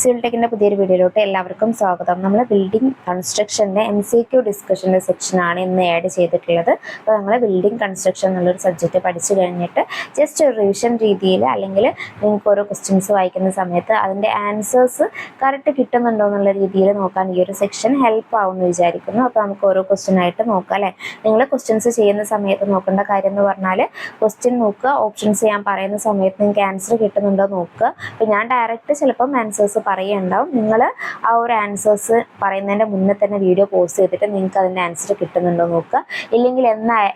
Civil ടെക്കിന്റെ പുതിയൊരു വീഡിയോയിലോട്ട് എല്ലാവർക്കും സ്വാഗതം. നമ്മൾ ബിൽഡിംഗ് കൺസ്ട്രക്ഷന്റെ MCQ ഡിസ്കഷന്റെ സെക്ഷനാണ് ഇന്ന് ആഡ് ചെയ്തിട്ടുള്ളത്. അപ്പോൾ നമ്മൾ ബിൽഡിംഗ് കൺസ്ട്രക്ഷൻ എന്നുള്ളൊരു സബ്ജക്റ്റ് പഠിച്ചു കഴിഞ്ഞിട്ട് ജസ്റ്റ് ഒരു റിവിഷൻ രീതിയിൽ അല്ലെങ്കിൽ നിങ്ങൾക്ക് ഓരോ ക്വസ്റ്റ്യൻസ് വായിക്കുന്ന സമയത്ത് അതിൻ്റെ ആൻസേഴ്സ് കറക്റ്റ് കിട്ടുന്നുണ്ടോ എന്നുള്ള രീതിയിൽ നോക്കാൻ ഈ ഒരു സെക്ഷൻ ഹെൽപ്പ് ആവുമെന്ന് വിചാരിക്കുന്നു. അപ്പോൾ നമുക്ക് ഓരോ ക്വസ്റ്റ്യൻ ആയിട്ട് നോക്കാം അല്ലേ. നിങ്ങൾ ക്വസ്റ്റ്യൻസ് ചെയ്യുന്ന സമയത്ത് നോക്കേണ്ട കാര്യം എന്ന് പറഞ്ഞാൽ ക്വസ്റ്റ്യൻ നോക്കുക, ഓപ്ഷൻസ് ഞാൻ പറയുന്ന സമയത്ത് നിങ്ങൾക്ക് ആൻസർ കിട്ടുന്നുണ്ടോ നോക്കുക. അപ്പോൾ ഞാൻ ഡയറക്റ്റ് ചിലപ്പം ആൻസേഴ്സ് പറയുന്നുണ്ടാവും. നിങ്ങൾ ആ ഒരു ആൻസേഴ്സ് പറയുന്നതിൻ്റെ മുന്നേ തന്നെ വീഡിയോ പോസ്റ്റ് ചെയ്തിട്ട് നിങ്ങൾക്ക് അതിൻ്റെ ആൻസർ കിട്ടുന്നുണ്ടോ നോക്കുക. ഇല്ലെങ്കിൽ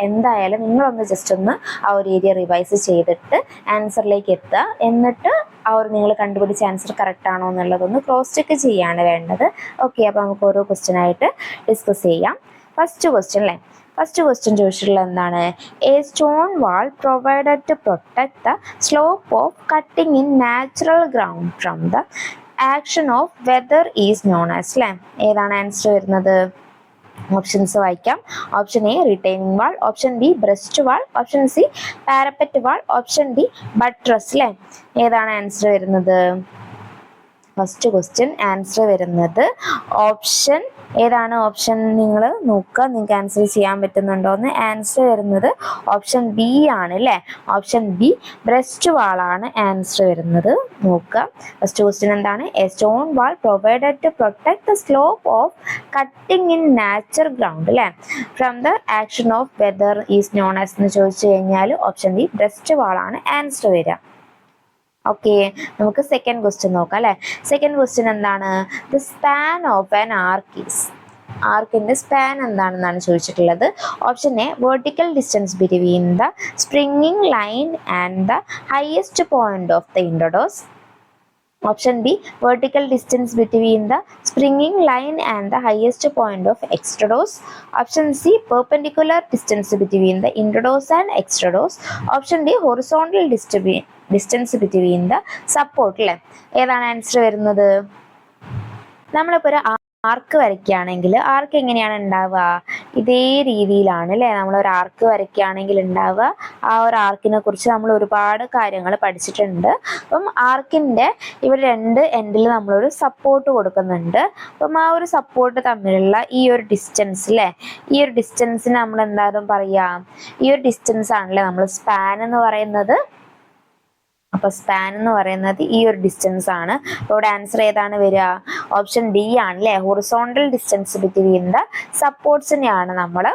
എന്തായാലും നിങ്ങളൊന്ന് ജസ്റ്റ് ഒന്ന് ആ ഒരു ഏരിയ റിവൈസ് ചെയ്തിട്ട് ആൻസറിലേക്ക് എത്തുക. എന്നിട്ട് ആ ഒരു നിങ്ങൾ കണ്ടുപിടിച്ച ആൻസർ കറക്റ്റ് ആണോ എന്നുള്ളതൊന്ന് ക്രോസ് ചെക്ക് ചെയ്യാണ് വേണ്ടത്. ഓക്കെ, അപ്പോൾ നമുക്ക് ഓരോ ക്വസ്റ്റ്യൻ ആയിട്ട് ഡിസ്കസ് ചെയ്യാം. ഫസ്റ്റ് ക്വസ്റ്റ്യൻ അല്ലേ, ഫസ്റ്റ് ക്വസ്റ്റ്യൻ ചോദിച്ചിട്ടുള്ളത് എന്താണ്? A stone wall provided to protect the slope of cutting in natural ground from the action of weather is known as അല്ലേ. ഏതാണ് ആൻസർ വരുന്നത്? ഓപ്ഷൻസ് വായിക്കാം. Option A retaining wall, option B breast wall, option C parapet wall, option D buttress അല്ലേ. ഏതാണ് answer വരുന്നത്? First question answer വരുന്നത് option ഏതാണ്? Option നിങ്ങൾ നോക്കുക, നിങ്ങൾക്ക് ആൻസർ ചെയ്യാൻ പറ്റുന്നുണ്ടോയെന്ന്. ആൻസർ വരുന്നത് ഓപ്ഷൻ ബി ആണ് അല്ലേ. ഓപ്ഷൻ ബി ബ്രസ്റ്റ് വാളാണ് ആൻസർ വരുന്നത്. നോക്കുക, ഫസ്റ്റ് ക്വസ്റ്റ്യൻ എന്താണ്? A stone wall provided to protect the slope of cutting in natural ground അല്ലേ from the action of weather is known as എന്ന് ചോദിച്ചു കഴിഞ്ഞാൽ ഓപ്ഷൻ ബി ബ്രസ്റ്റ് വാളാണ് ആൻസർ വരിക. ഓക്കെ, നമുക്ക് സെക്കൻഡ് ക്വസ്റ്റ്യൻ നോക്കാം അല്ലേ. സെക്കൻഡ് ക്വസ്റ്റ്യൻ എന്താണ്? The span of an arch is. ആർക്കിന്റെ സ്പാൻ എന്താണെന്നാണ് ചോദിച്ചിട്ടുള്ളത്. Option A vertical distance between the springing line and the highest point of the intrados. Option B vertical distance between the springing line and the highest point of extradose. Option C perpendicular distance between the intradose and extradose. Option D horizontal distance between the support അല്ലേ. ഏതാണ് answer വരുന്നത്? നമ്മളിപ്പോൾ ഒരു ആർക്ക് വരയ്ക്കുകയാണെങ്കിൽ ആർക്ക് എങ്ങനെയാണ് ഉണ്ടാവുക? ഇതേ രീതിയിലാണ് അല്ലേ. നമ്മളൊരു ആർക്ക് വരയ്ക്കുകയാണെങ്കിൽ ഉണ്ടാവുക. ആ ഒരു ആർക്കിനെ കുറിച്ച് നമ്മൾ ഒരുപാട് കാര്യങ്ങൾ പഠിച്ചിട്ടുണ്ട്. അപ്പം ആർക്കിൻ്റെ ഇവിടെ രണ്ട് എൻഡിൽ നമ്മളൊരു സപ്പോർട്ട് കൊടുക്കുന്നുണ്ട്. അപ്പം ആ ഒരു സപ്പോർട്ട് തമ്മിലുള്ള ഈ ഒരു ഡിസ്റ്റൻസ് അല്ലേ, ഈ ഒരു ഡിസ്റ്റൻസിന് നമ്മൾ എന്തായാലും പറയാം, ഈ ഒരു ഡിസ്റ്റൻസ് ആണല്ലേ നമ്മൾ സ്പാൻ എന്ന് പറയുന്നത്. അപ്പോൾ സ്പാൻ എന്ന് പറയുന്നത് ഈ ഒരു ഡിസ്റ്റൻസ് ആണ്. അപ്പോൾ ഇവിടെ ആൻസർ ഏതാണ് വരിക? ഓപ്ഷൻ ഡി ആണ് അല്ലേ. ഹൊറിസോണ്ടൽ ഡിസ്റ്റൻസ് ബിറ്റ്വീൻ ദ സപ്പോർട്ട്സിനെയാണ് നമ്മൾ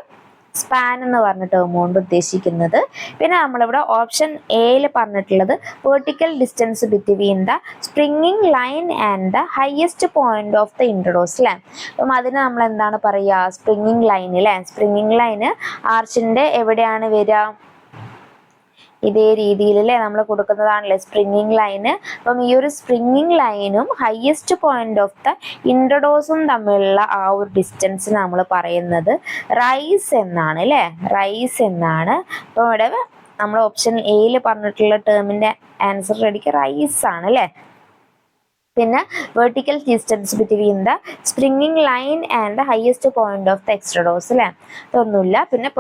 സ്പാൻ എന്ന് പറഞ്ഞ ടേം കൊണ്ട് ഉദ്ദേശിക്കുന്നത്. പിന്നെ നമ്മളിവിടെ ഓപ്ഷൻ എയിൽ പറഞ്ഞിട്ടുള്ളത് vertical distance between the springing line and the highest point of the intrados അല്ലേ. അപ്പം അതിന് നമ്മൾ എന്താണ് പറയുക? സ്പ്രിംഗിങ് ലൈൻ അല്ലേ. സ്പ്രിംഗിങ് ലൈന് ആർച്ചിൻ്റെ എവിടെയാണ് വരിക? ഇതേ രീതിയിൽ അല്ലേ നമ്മൾ കൊടുക്കുന്നതാണല്ലേ സ്പ്രിംഗിങ് ലൈന്. അപ്പം ഈ ഒരു സ്പ്രിംഗിങ് ലൈനും ഹയസ്റ്റ് പോയിന്റ് ഓഫ് ദ ഇൻട്രഡോസും തമ്മിലുള്ള ആ ഒരു ഡിസ്റ്റൻസ് നമ്മൾ പറയുന്നത് റൈസ് എന്നാണ് അല്ലേ. റൈസ് എന്നാണ്. അപ്പം ഇവിടെ നമ്മൾ ഓപ്ഷൻ എയിൽ പറഞ്ഞിട്ടുള്ള ടേമിൻ്റെ ആൻസർ റെഡിക്ക് റൈസ് ആണ് അല്ലേ. പിന്നെ vertical distance between the springing line and the highest point of the extrados അല്ലേ. ഇതൊന്നുമില്ല. പിന്നെ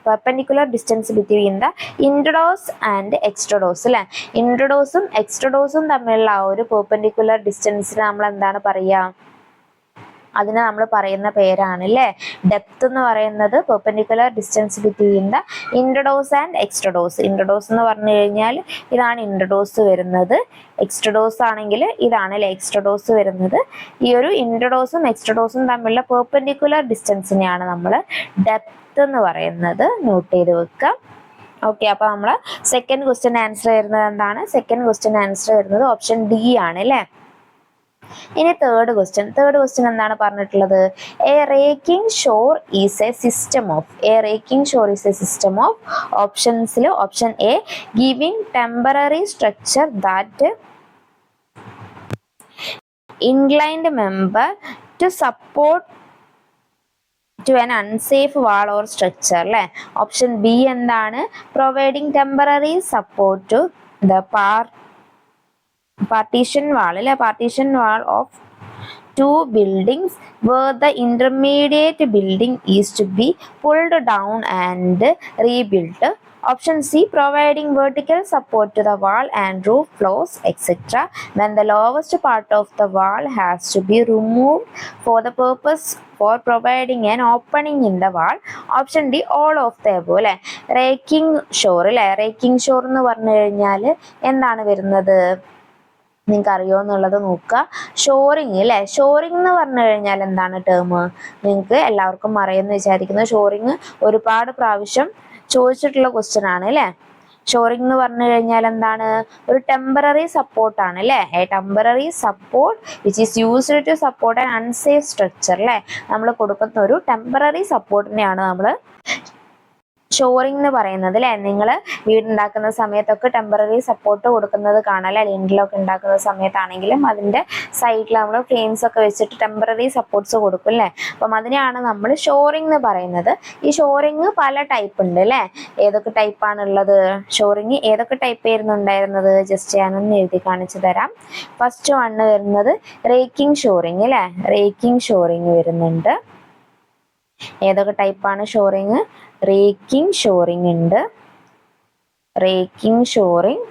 perpendicular distance between the intrados and extrados അല്ലേ. ഇൻട്രഡോസും എക്സ്ട്രഡോസും തമ്മിലുള്ള ആ ഒരു പെർപെൻഡിക്കുലർ ഡിസ്റ്റൻസിന് നമ്മൾ എന്താണ് പറയുക? അതിന് നമ്മൾ പറയുന്ന പേരാണ് അല്ലേ ഡെപ്ത് എന്ന് പറയുന്നത്. Perpendicular distance between the intrados and extrados. Intrados എന്ന് പറഞ്ഞു കഴിഞ്ഞാൽ ഇതാണ് ഇൻട്രഡോസ് വരുന്നത്. എക്സ്ട്രഡോസ് ആണെങ്കിൽ ഇതാണ് അല്ലേ എക്സ്ട്രഡോസ് വരുന്നത്. ഈ ഒരു ഇൻട്രഡോസും എക്സ്ട്രഡോസും തമ്മിലുള്ള പെർപെൻഡിക്കുലർ ഡിസ്റ്റൻസിനെയാണ് നമ്മൾ ഡെപ്ത് എന്ന് പറയുന്നത്. നോട്ട് ചെയ്ത് വെക്കുക. ഓക്കെ, അപ്പോൾ നമ്മൾ സെക്കൻഡ് ക്വസ്റ്റ്യൻ ആൻസർ വരുന്നത് എന്താണ്? സെക്കൻഡ് ക്വസ്റ്റ്യൻ ആൻസർ വരുന്നത് ഓപ്ഷൻ ഡി ആണ് അല്ലേ. ഇനി തേർഡ് ക്വസ്റ്റ്യൻ എന്താണ് പറഞ്ഞിട്ടുള്ളത്? A raking shore is a system of. A raking shore is a system of. ഓപ്ഷൻസിൽ option A giving temporary structure that inclined member to support to an unsafe wall or structure അല്ലേ. Option B എന്താണ്? Providing temporary support to the partition wall അല്ലേ. partition wall of two buildings where the intermediate building is to be pulled down and rebuilt Option C, providing vertical support to the wall and roof floors, etc. when the lowest part of the wall has to be removed for the purpose for providing an opening in the wall. Option D, all of the above. അല്ലെ raking shore അല്ലെ raking shore എന്ന് പറഞ്ഞു കഴിഞ്ഞാൽ എന്താണ് വരുന്നത് നിങ്ങൾക്ക് അറിയോ എന്നുള്ളത് നോക്കുക. ഷോറിങ് അല്ലെ ഷോറിങ് എന്ന് പറഞ്ഞു കഴിഞ്ഞാൽ എന്താണ് ടേം നിങ്ങൾക്ക് എല്ലാവർക്കും അറിയുമെന്ന് വിചാരിക്കുന്നു. ഷോറിങ് ഒരുപാട് പ്രാവശ്യം ചോദിച്ചിട്ടുള്ള ക്വസ്റ്റ്യൻ ആണ് അല്ലെ. ഷോറിങ് എന്ന് പറഞ്ഞു കഴിഞ്ഞാൽ എന്താണ് ഒരു ടെമ്പററി സപ്പോർട്ടാണ് അല്ലെ. A temporary support which is used to support an unsafe structure അല്ലെ. നമ്മൾ കൊടുക്കുന്ന ഒരു ടെമ്പററി സപ്പോർട്ടിനെയാണ് നമ്മൾ ഷോറിംഗ് എന്ന് പറയുന്നത് അല്ലെ. നിങ്ങൾ വീടുണ്ടാക്കുന്ന സമയത്തൊക്കെ ടെമ്പററി സപ്പോർട്ട് കൊടുക്കുന്നത് കാണാം അല്ലെ. ലിൻഡിലൊക്കെ ഉണ്ടാക്കുന്ന സമയത്താണെങ്കിലും അതിന്റെ സൈഡിൽ നമ്മൾ ഫ്രെയിംസ് ഒക്കെ വെച്ചിട്ട് ടെമ്പററി സപ്പോർട്ട്സ് കൊടുക്കും അല്ലെ. അപ്പം അതിനെയാണ് നമ്മൾ ഷോറിംഗ് എന്ന് പറയുന്നത്. ഈ ഷോറിംഗ് പല ടൈപ്പ് ഉണ്ട് അല്ലെ. ഏതൊക്കെ ടൈപ്പാണ് ഉള്ളത് ഷോറിംഗ് ഏതൊക്കെ ടൈപ്പ് ആയിരുന്നു ഉണ്ടായിരുന്നത് ജസ്റ്റ് ഞാനൊന്ന് എഴുതി കാണിച്ചു തരാം. ഫസ്റ്റ് വണ്ണ് വരുന്നത് റേക്കിംഗ് ഷോറിംഗ് അല്ലെ. റേക്കിംഗ് ഷോറിംഗ് വരുന്നുണ്ട്. ഏതൊക്കെ ടൈപ്പാണ് ഷോറിംഗ് റേക്കിംഗ് ഷോറിംഗ് ഉണ്ട്. Raking shoring.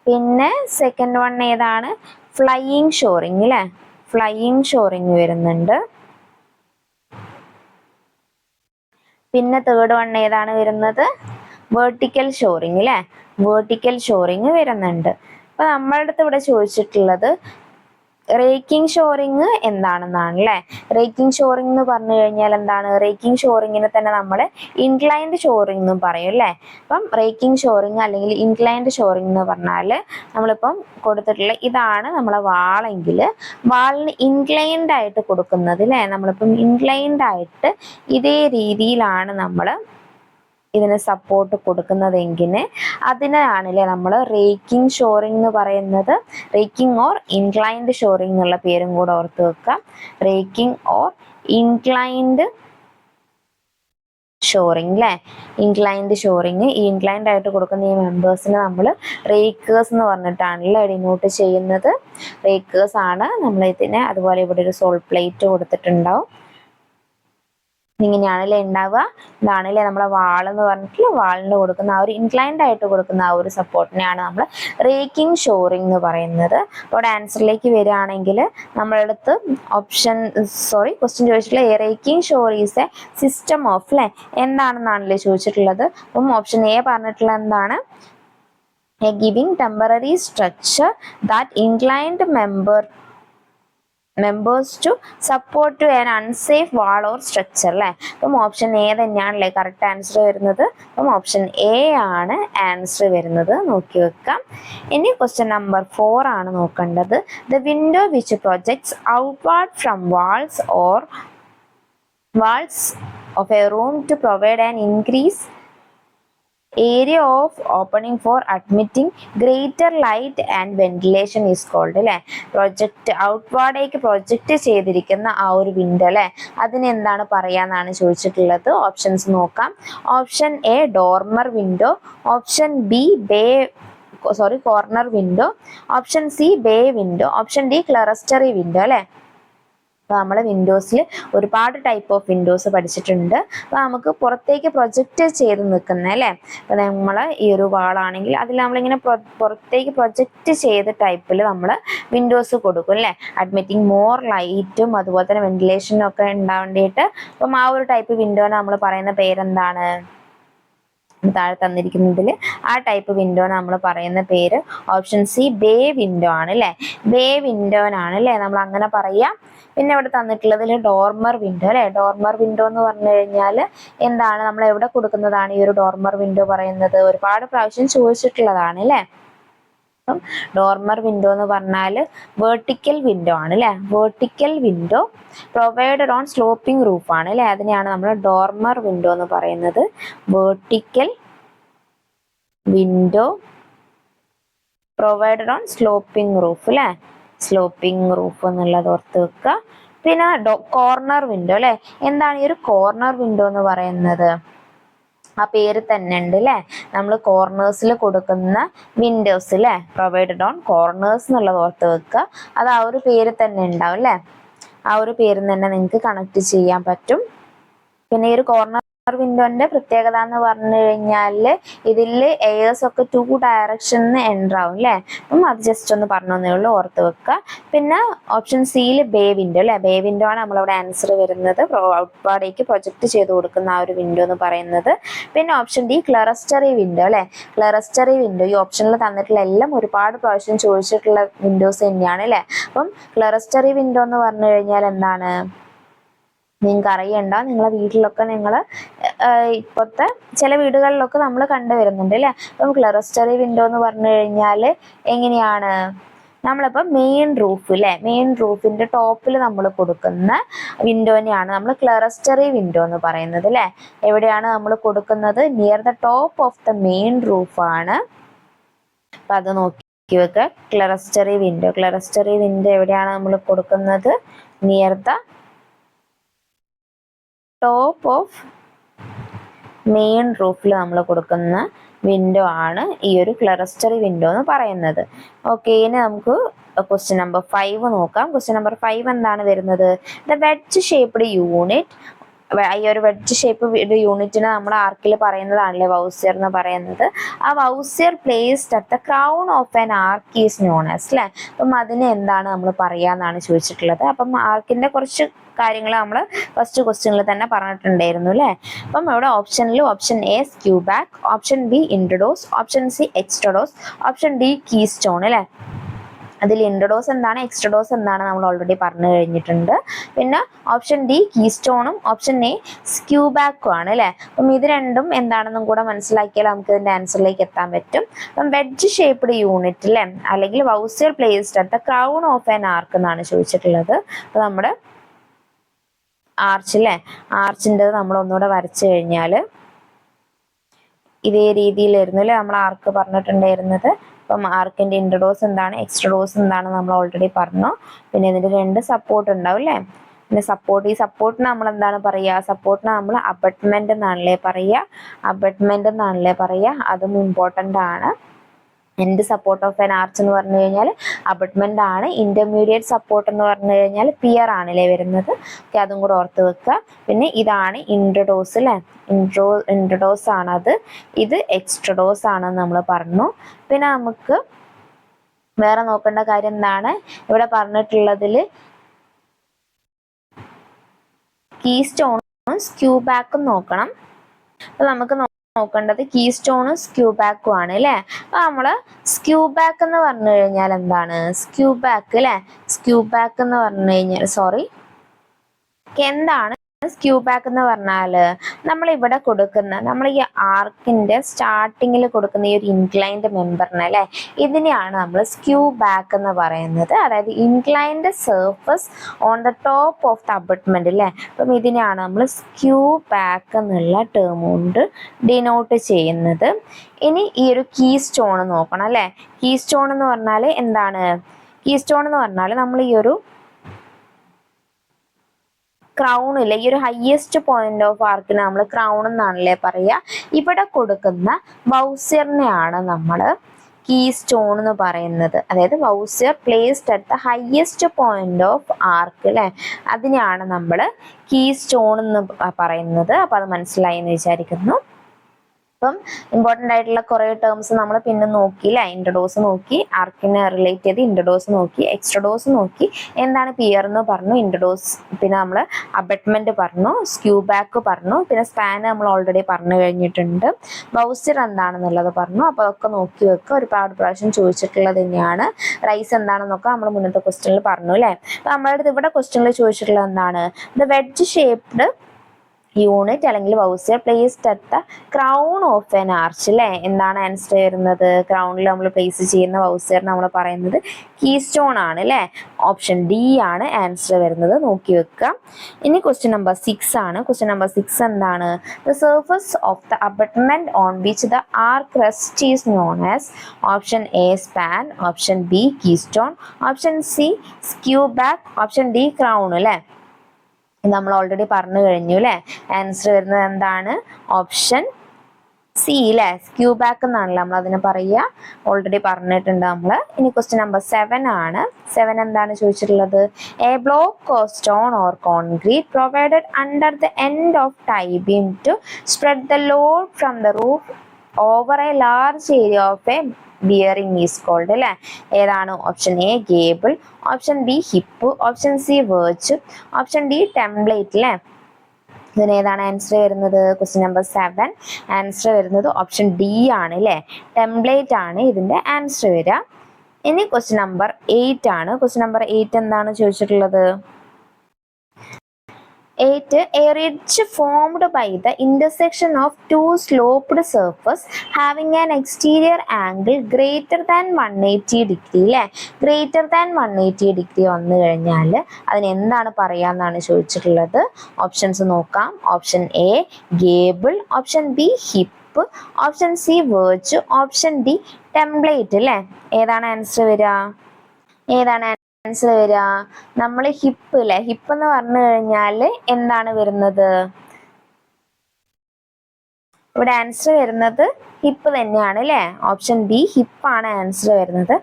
പിന്നെ സെക്കൻഡ് വൺ ഏതാണ് ഫ്ലൈയിങ് ഷോറിംഗ് അല്ലെ. ഫ്ലൈയിങ് ഷോറിംഗ് വരുന്നുണ്ട്. പിന്നെ തേർഡ് വൺ ഏതാണ് വരുന്നത് വെർട്ടിക്കൽ ഷോറിംഗ് അല്ലെ. വെർട്ടിക്കൽ ഷോറിംഗ് വരുന്നുണ്ട്. അപ്പൊ നമ്മളുടെ അടുത്ത് ഇവിടെ ചോദിച്ചിട്ടുള്ളത് റേക്കിംഗ് ഷോറിംഗ് എന്താണെന്നാണ് അല്ലെ. റേക്കിംഗ് ഷോറിംഗ് എന്ന് പറഞ്ഞു കഴിഞ്ഞാൽ എന്താണ് റേക്കിംഗ് ഷോറിങ്ങിനെ തന്നെ നമ്മൾ ഇൻക്ലൈൻഡ് ഷോറിംഗ് എന്നും പറയും അല്ലെ. അപ്പം റേക്കിംഗ് ഷോറിംഗ് അല്ലെങ്കിൽ ഇൻക്ലൈൻഡ് ഷോറിംഗ് എന്ന് പറഞ്ഞാൽ നമ്മളിപ്പം കൊടുത്തിട്ടുള്ള ഇതാണ് നമ്മളെ വാളെങ്കിൽ വാളിന് ഇൻക്ലൈൻഡ് ആയിട്ട് കൊടുക്കുന്നത് അല്ലെ. നമ്മളിപ്പം ഇൻക്ലൈൻഡ് ആയിട്ട് ഇതേ രീതിയിലാണ് നമ്മൾ ഇതിന് സപ്പോർട്ട് കൊടുക്കുന്നതെങ്കിൽ അതിനാണല്ലേ നമ്മൾ റേക്കിംഗ് ഷോറിംഗ് എന്ന് പറയുന്നത്. റേക്കിംഗ് ഓർ ഇൻക്ലൈൻഡ് ഷോറിംഗ് എന്നുള്ള പേരും കൂടെ ഓർത്ത് വെക്കാം. റേക്കിംഗ് ഓർ ഇൻക്ലൈൻഡ് ഷോറിംഗ് അല്ലെ. ഇൻക്ലൈൻഡ് ഷോറിംഗ് ഈ ഇൻക്ലൈൻഡ് ആയിട്ട് കൊടുക്കുന്ന ഈ മെമ്പേഴ്സിന് നമ്മൾ റേക്കേഴ്സ് എന്ന് പറഞ്ഞിട്ടാണല്ലോ ഡിനോട്ട് ചെയ്യുന്നത്. റേക്കേഴ്സ് ആണ് നമ്മൾ ഇതിനെ. അതുപോലെ ഇവിടെ ഒരു സോൾ പ്ലേറ്റ് കൊടുത്തിട്ടുണ്ടാവും. ഇങ്ങനെയാണല്ലേ ഉണ്ടാവുക. ഇതാണല്ലേ നമ്മളെ വാളെന്ന് പറഞ്ഞിട്ട് വാളിന് കൊടുക്കുന്ന ആ ഒരു ഇൻക്ലൈൻഡ് ആയിട്ട് കൊടുക്കുന്ന ആ ഒരു സപ്പോർട്ടിനെയാണ് നമ്മൾ റേക്കിംഗ് ഷോറിംഗ് എന്ന് പറയുന്നത്. അവിടെ ആൻസറിലേക്ക് വരികയാണെങ്കിൽ നമ്മളടുത്ത് ക്വസ്റ്റ്യൻ ചോദിച്ചിട്ടുള്ള raking shore is a system of അല്ലെ എന്താണെന്നാണല്ലേ ചോദിച്ചിട്ടുള്ളത്. അപ്പം ഓപ്ഷൻ എ പറഞ്ഞിട്ടുള്ള എന്താണ് a giving temporary structure that inclined members to support to an unsafe wall or structure അല്ലെ. അപ്പം ഓപ്ഷൻ എ തന്നെയാണല്ലേ കറക്റ്റ് ആൻസർ വരുന്നത്. അപ്പം ഓപ്ഷൻ എ ആണ് ആൻസർ വരുന്നത്. നോക്കി വെക്കാം. ഇനി ക്വസ്റ്റ്യൻ നമ്പർ 4 ആണ് നോക്കേണ്ടത്. The window which projects outward from walls of a room to provide an increase area of opening for admitting greater light and ventilation is called അല്ലെ. പ്രൊജക്ട് ഔട്ട്വാർഡേക്ക് പ്രൊജക്ട് ചെയ്തിരിക്കുന്ന ആ ഒരു വിൻഡോ അല്ലെ അതിന് എന്താണ് പറയാന്നാണ് ചോദിച്ചിട്ടുള്ളത്. ഓപ്ഷൻസ് നോക്കാം. Option A dormer window. Option B corner window. Option C bay window. Option D clerestory window അല്ലെ. അപ്പോൾ നമ്മൾ വിൻഡോസിൽ ഒരുപാട് ടൈപ്പ് ഓഫ് വിൻഡോസ് പഠിച്ചിട്ടുണ്ട്. അപ്പോൾ നമുക്ക് പുറത്തേക്ക് പ്രൊജക്റ്റ് ചെയ്ത് നിൽക്കുന്ന അല്ലേ. അപ്പോൾ നമ്മൾ ഈ ഒരു വാളാണെങ്കിൽ അതിൽ നമ്മളിങ്ങനെ പുറത്തേക്ക് പ്രൊജക്റ്റ് ചെയ്ത ടൈപ്പിൽ നമ്മൾ വിൻഡോസ് കൊടുക്കും അല്ലേ. അഡ്മിറ്റിംഗ് മോർ ലൈറ്റും അതുപോലെ തന്നെ വെന്റിലേഷനും ഒക്കെ ഉണ്ടാവേണ്ടിയിട്ട്. അപ്പം ആ ഒരു ടൈപ്പ് വിൻഡോനെ നമ്മൾ പറയുന്ന പേരെന്താണ് താഴെ തന്നിരിക്കുന്നതിൽ ആ ടൈപ്പ് വിൻഡോനെ നമ്മൾ പറയുന്ന പേര് ഓപ്ഷൻ സി ബേ വിൻഡോ ആണ് അല്ലേ. ബേ വിൻഡോനാണ് അല്ലേ നമ്മൾ അങ്ങനെ പറയാം. പിന്നെ ഇവിടെ തന്നിട്ടുള്ളതിൽ ഡോർമർ വിൻഡോ അല്ലെ. ഡോർമർ വിൻഡോ എന്ന് പറഞ്ഞു കഴിഞ്ഞാൽ എന്താണ് നമ്മൾ എവിടെ കൊടുക്കുന്നതാണ് ഈ ഒരു ഡോർമർ വിൻഡോ പറയുന്നത്. ഒരുപാട് പ്രാവശ്യം ചോദിച്ചിട്ടുള്ളതാണ് അല്ലെ. അപ്പം ഡോർമർ വിൻഡോ എന്ന് പറഞ്ഞാൽ വെർട്ടിക്കൽ വിൻഡോ ആണ് അല്ലെ. Vertical window provided on sloping roof ആണ് അല്ലെ. അതിനെയാണ് നമ്മൾ ഡോർമർ വിൻഡോ എന്ന് പറയുന്നത്. Vertical window provided on sloping roof അല്ലെ. സ്ലോപ്പിംഗ് റൂഫ് എന്നുള്ളത് ഓർത്ത് വെക്കുക. പിന്നെ കോർണർ വിൻഡോ അല്ലെ. എന്താണ് ഈ ഒരു കോർണർ വിൻഡോ എന്ന് പറയുന്നത്? ആ പേര് തന്നെ ഉണ്ട് അല്ലെ. നമ്മൾ കോർണേഴ്സിൽ കൊടുക്കുന്ന വിൻഡോസ് അല്ലെ പ്രൊവൈഡഡ് ഓൺ കോർണേഴ്സ് എന്നുള്ളത് ഓർത്ത് വെക്കുക. അത് ആ ഒരു പേര് തന്നെ ഉണ്ടാവും അല്ലെ. ആ ഒരു പേര് തന്നെ നിങ്ങൾക്ക് കണക്ട് ചെയ്യാൻ പറ്റും. പിന്നെ ഈ ഒരു കോർണർ വിൻഡോന്റെ പ്രത്യേകത എന്ന് പറഞ്ഞു കഴിഞ്ഞാൽ ഇതിൽ എയേഴ്സ് ഒക്കെ 2 ഡയറക്ഷനിൽ എൻ്റർ ആവും അല്ലേ. അപ്പം അത് ജസ്റ്റ് ഒന്ന് പറഞ്ഞേ ഉള്ളൂ, ഓർത്ത് വെക്കുക. പിന്നെ ഓപ്ഷൻ സിയിൽ ബേ വിൻഡോ അല്ലേ, ബേ വിൻഡോ ആണ് നമ്മളിവിടെ ആൻസർ വരുന്നത്, ഔട്ട്വാർഡേക്ക് പ്രൊജക്ട് ചെയ്ത് കൊടുക്കുന്ന ആ ഒരു വിൻഡോ എന്ന് പറയുന്നത്. പിന്നെ ഓപ്ഷൻ ഡി ക്ലറസ്റ്ററി വിൻഡോ അല്ലേ, ക്ലറസ്റ്ററി വിൻഡോ ഈ ഓപ്ഷനിൽ തന്നിട്ടുള്ള എല്ലാം ഒരുപാട് പ്രാവശ്യം ചോദിച്ചിട്ടുള്ള വിൻഡോസ് തന്നെയാണ് അല്ലേ. അപ്പം ക്ലറസ്റ്ററി വിൻഡോ എന്ന് പറഞ്ഞു കഴിഞ്ഞാൽ എന്താണ്, നിങ്ങൾക്ക് അറിയണ്ട, നിങ്ങളെ വീട്ടിലൊക്കെ നിങ്ങൾ ഇപ്പോഴത്തെ ചില വീടുകളിലൊക്കെ നമ്മൾ കണ്ടുവരുന്നുണ്ട് അല്ലേ. അപ്പം ക്ലറസ്റ്ററി വിൻഡോ എന്ന് പറഞ്ഞു കഴിഞ്ഞാൽ എങ്ങനെയാണ്, നമ്മളിപ്പോൾ മെയിൻ റൂഫ് അല്ലേ, മെയിൻ റൂഫിന്റെ ടോപ്പിൽ നമ്മൾ കൊടുക്കുന്ന വിൻഡോനെയാണ് നമ്മൾ ക്ലറസ്റ്ററി വിൻഡോ എന്ന് പറയുന്നത് അല്ലേ. എവിടെയാണ് നമ്മൾ കൊടുക്കുന്നത്, near the top of the main roof ആണ്. അപ്പം അത് നോക്കി വെക്കുക. ക്ലറസ്റ്ററി വിൻഡോ എവിടെയാണ് നമ്മൾ കൊടുക്കുന്നത്, near the top of main റൂഫിൽ നമ്മൾ കൊടുക്കുന്ന വിൻഡോ ആണ് ഈ ഒരു ക്ലറസ്റ്ററി വിൻഡോ എന്ന് പറയുന്നത്. ഓക്കെ, ഇനി നമുക്ക് ക്വസ്റ്റ്യൻ നമ്പർ 5 നോക്കാം. ക്വസ്റ്റ്യൻ നമ്പർ 5 എന്താണ് വരുന്നത്, ദ വെഡ്ജ് ഷേപ്ഡ് യൂണിറ്റ്. ഈ ഒരു വെഡ്ജ് ഷേപ്പ് യൂണിറ്റിനെ നമ്മൾ ആർക്കിൽ പറയുന്നതാണല്ലേ വൗസിയർ എന്ന് പറയുന്നത്. ആ voussoir placed at the crown of an arch is known as അല്ലേ. അപ്പം അതിന് എന്താണ് നമ്മൾ പറയാന്നാണ് ചോദിച്ചിട്ടുള്ളത്. അപ്പം ആർക്കിന്റെ കുറച്ച് കാര്യങ്ങൾ നമ്മൾ ഫസ്റ്റ് ക്വസ്റ്റ്യനിൽ തന്നെ പറഞ്ഞിട്ടുണ്ടായിരുന്നു അല്ലേ. അപ്പം ഇവിടെ ഓപ്ഷനിൽ option A skewback, option B intrados, option C extrados, option D key stone അല്ലേ. അതിൽ ഇൻട്രഡോസ് എന്താണ് എക്സ്ട്രഡോസ് എന്താണ് നമ്മൾ ഓൾറെഡി പറഞ്ഞു കഴിഞ്ഞിട്ടുണ്ട്. പിന്നെ ഓപ്ഷൻ ഡി കീ സ്റ്റോണും ഓപ്ഷൻ എ സ്ക്യൂബാക്കും ആണ് അല്ലേ. അപ്പം ഇത് രണ്ടും എന്താണെന്നും കൂടെ മനസ്സിലാക്കിയാൽ നമുക്ക് ഇതിന്റെ ആൻസറിലേക്ക് എത്താൻ പറ്റും. അപ്പം വെഡ്ജ് ഷേപ്ഡ് യൂണിറ്റ് അല്ലേ, അല്ലെങ്കിൽ voussoir placed at the crown of an arch എന്നാണ് ചോദിച്ചിട്ടുള്ളത്. അപ്പൊ നമ്മുടെ ആർച്ച് അല്ലേ, ആർച്ചിൻ്റെ നമ്മൾ ഒന്നുകൂടെ വരച്ചു കഴിഞ്ഞാൽ ഇതേ രീതിയിലായിരുന്നു അല്ലേ നമ്മൾ ആർക്ക് പറഞ്ഞിട്ടുണ്ടായിരുന്നത്. അപ്പം ആർക്കിന്റെ ഇൻട്രഡോസ് എന്താണ് എക്സ്ട്രഡോസ് എന്താണ് നമ്മൾ ഓൾറെഡി പറഞ്ഞു. പിന്നെ ഇതിന്റെ 2 സപ്പോർട്ട് ഉണ്ടാവും അല്ലേ. പിന്നെ ഈ സപ്പോർട്ടിന് നമ്മൾ എന്താണ് പറയുക, സപ്പോർട്ടിന് നമ്മൾ അബട്ട്മെന്റ് എന്നാണല്ലേ പറയുക. അതും ഇമ്പോർട്ടൻ്റ് ആണ്. End support of an arch എന്ന് പറഞ്ഞു കഴിഞ്ഞാൽ അബട്ട്മെന്റ് ആണ്. ഇന്റർമീഡിയറ്റ് സപ്പോർട്ട് എന്ന് പറഞ്ഞു കഴിഞ്ഞാൽ പിയർ ആണല്ലേ വരുന്നത്. ഓക്കെ, അതും കൂടെ ഓർത്ത് വെക്കുക. പിന്നെ ഇതാണ് ഇൻട്രഡോസ് അല്ലേ, ഇൻട്രഡോസ് ആണത്. ഇത് എക്സ്ട്രഡോസ് ആണെന്ന് നമ്മൾ പറഞ്ഞു. പിന്നെ നമുക്ക് വേറെ നോക്കേണ്ട കാര്യം എന്താണ്, ഇവിടെ പറഞ്ഞിട്ടുള്ളതിൽ കീ സ്റ്റോണും സ്ക്യൂബാക്കും നോക്കണം. അപ്പൊ നമുക്ക് നോക്കേണ്ടത് കീ സ്റ്റോണും സ്ക്യൂബാക്കും ആണ് അല്ലേ. അപ്പൊ നമ്മള് സ്ക്യൂബാക്ക് എന്ന് പറഞ്ഞു കഴിഞ്ഞാൽ എന്താണ്, സ്ക്യൂബാക്ക് അല്ലേ, സ്ക്യൂബാക്ക് എന്ന് പറഞ്ഞു കഴിഞ്ഞാൽ എന്താണ് സ്ക്യൂബാക്ക് എന്ന് പറഞ്ഞാല്, നമ്മൾ ഇവിടെ കൊടുക്കുന്ന നമ്മൾ ഈ ആർക്കിന്റെ സ്റ്റാർട്ടിങ്ങിൽ കൊടുക്കുന്ന ഈ ഒരു ഇൻക്ലൈൻഡ് മെമ്പറിനെ അല്ലെ, ഇതിനെയാണ് നമ്മൾ സ്ക്യൂബാക്ക് എന്ന് പറയുന്നത്. അതായത് inclined surface on the top of the abutment അല്ലെ. അപ്പം ഇതിനെയാണ് നമ്മൾ സ്ക്യൂബാക്ക് എന്നുള്ള ടേം കൊണ്ട് ഡിനോട്ട് ചെയ്യുന്നത്. ഇനി ഈ ഒരു കീ സ്റ്റോൺ നോക്കണം അല്ലെ. കീ സ്റ്റോൺ എന്ന് പറഞ്ഞാൽ എന്താണ്, കീ സ്റ്റോൺ എന്ന് പറഞ്ഞാൽ നമ്മൾ ഈ ഒരു ക്രൗൺ ഇല്ല, ഈ ഒരു ഹയസ്റ്റ് പോയിന്റ് ഓഫ് ആർക്കിനെ നമ്മൾ ക്രൗൺ എന്നാണല്ലേ പറയുക. ഇവിടെ കൊടുക്കുന്ന വൗസിയറിനെയാണ് നമ്മൾ കീ സ്റ്റോൺ എന്ന് പറയുന്നത്. അതായത് voussoir placed at the highest point of arch അല്ലെ, അതിനെയാണ് നമ്മൾ കീ സ്റ്റോൺ എന്ന് പറയുന്നത്. അപ്പൊ അത് മനസ്സിലായി എന്ന് വിചാരിക്കുന്നു. അപ്പം ഇമ്പോർട്ടൻ്റ് ആയിട്ടുള്ള കുറേ ടേംസ് നമ്മൾ പിന്നെ നോക്കിയില്ല. ഇൻട്രഡോസ് നോക്കി, ആർക്കിനെ റിലേറ്റ് ചെയ്ത് ഇൻട്രഡോസ് നോക്കി, എക്സ്ട്രഡോസ് നോക്കി, എന്താണ് പിയർ എന്ന് പറഞ്ഞു, ഇൻട്രഡോസ്, പിന്നെ നമ്മൾ അബട്ട്മെന്റ് പറഞ്ഞു, സ്ക്യൂബാക്ക് പറഞ്ഞു, പിന്നെ സ്പാൻ നമ്മൾ ഓൾറെഡി പറഞ്ഞു കഴിഞ്ഞിട്ടുണ്ട്, വൗസിയർ എന്താണെന്നുള്ളത് പറഞ്ഞു. അപ്പോൾ അതൊക്കെ നോക്കി വെക്കുക, ഒരുപാട് പ്രാവശ്യം ചോദിച്ചിട്ടുള്ളത് തന്നെയാണ്. റൈസ് എന്താണെന്നൊക്കെ നമ്മൾ മുന്നത്തെ ക്വസ്റ്റ്യനിൽ പറഞ്ഞു അല്ലേ. അപ്പൊ നമ്മുടെ അടുത്ത് ഇവിടെ ക്വസ്റ്റ്യനിൽ ചോദിച്ചിട്ടുള്ളത് എന്താണ്, ദ വെഡ്ജ് ഷേപ്ഡ് യൂണിറ്റ് അല്ലെങ്കിൽ voussoir placed at the crown of an arch അല്ലേ. എന്താണ് ആൻസർ വരുന്നത്, ക്രൗണിൽ നമ്മൾ പ്ലേസ് ചെയ്യുന്ന വൗസിയർ നമ്മൾ പറയുന്നത് കീ സ്റ്റോൺ ആണ് അല്ലേ. ഓപ്ഷൻ ഡി ആണ് ആൻസർ വരുന്നത്, നോക്കി വെക്കുക. ഇനി ക്വസ്റ്റ്യൻ നമ്പർ 6 ആണ്. ക്വസ്റ്റ്യൻ നമ്പർ 6 എന്താണ്, the surface of the abutment on which the arch rest is known as. Option A span, option B key stone, option C skewback, option D crown അല്ലേ. നമ്മൾ already പറഞ്ഞു കഴിഞ്ഞു അല്ലേ. Answer വരുന്നത് എന്താണ്, option C അല്ലേ, skew back എന്നാണല്ലോ നമ്മൾ അതിനെ പറയുക, ഓൾറെഡി പറഞ്ഞിട്ടുണ്ട് നമ്മൾ. ഇനി ക്വസ്റ്റ്യൻ നമ്പർ 7 ആണ്. 7 എന്താണ് ചോദിച്ചിട്ടുള്ളത്? A block of stone or concrete provided under the end of tie beam to spread the load from the roof over a large area of a bearing is called അല്ലേ. ഏതാണ്? Option A gable, option B hip, option C verge, option D template അല്ലേ. ഇതിന് ഏതാണ് answer വരുന്നത്? Question number 7 answer വരുന്നത് option D ആണ് അല്ലേ, template ആണ് ഇതിന്റെ ആൻസർ വരിക. ഇനി ക്വസ്റ്റ്യൻ നമ്പർ 8 ആണ്. ക്വസ്റ്റ്യൻ നമ്പർ 8 എന്താണ് ചോദിച്ചിട്ടുള്ളത്? 8, a ridge formed by the intersection of two sloped surfaces having an exterior angle greater than 180 degree അല്ലേ. ഗ്രേറ്റർ ദാൻ 180 ഡിഗ്രി വന്നു കഴിഞ്ഞാൽ അതിന് എന്താണ് പറയാന്നാണ് ചോദിച്ചിട്ടുള്ളത്. ഓപ്ഷൻസ് നോക്കാം. Option A gable, option B hip, option C verge, option D template അല്ലേ. ഏതാണ് ആൻസർ വരിക? ഏതാണ് ആൻസർ വരിക? നമ്മൾ ഹിപ്പ് അല്ലേ, ഹിപ്പ് എന്ന് പറഞ്ഞു കഴിഞ്ഞാൽ എന്താണ് വരുന്നത്? ഇവിടെ ആൻസർ വരുന്നത് ഹിപ്പ് തന്നെയാണ് അല്ലേ. ഓപ്ഷൻ ബി ഹിപ്പാണ് ആൻസർ വരുന്നത്.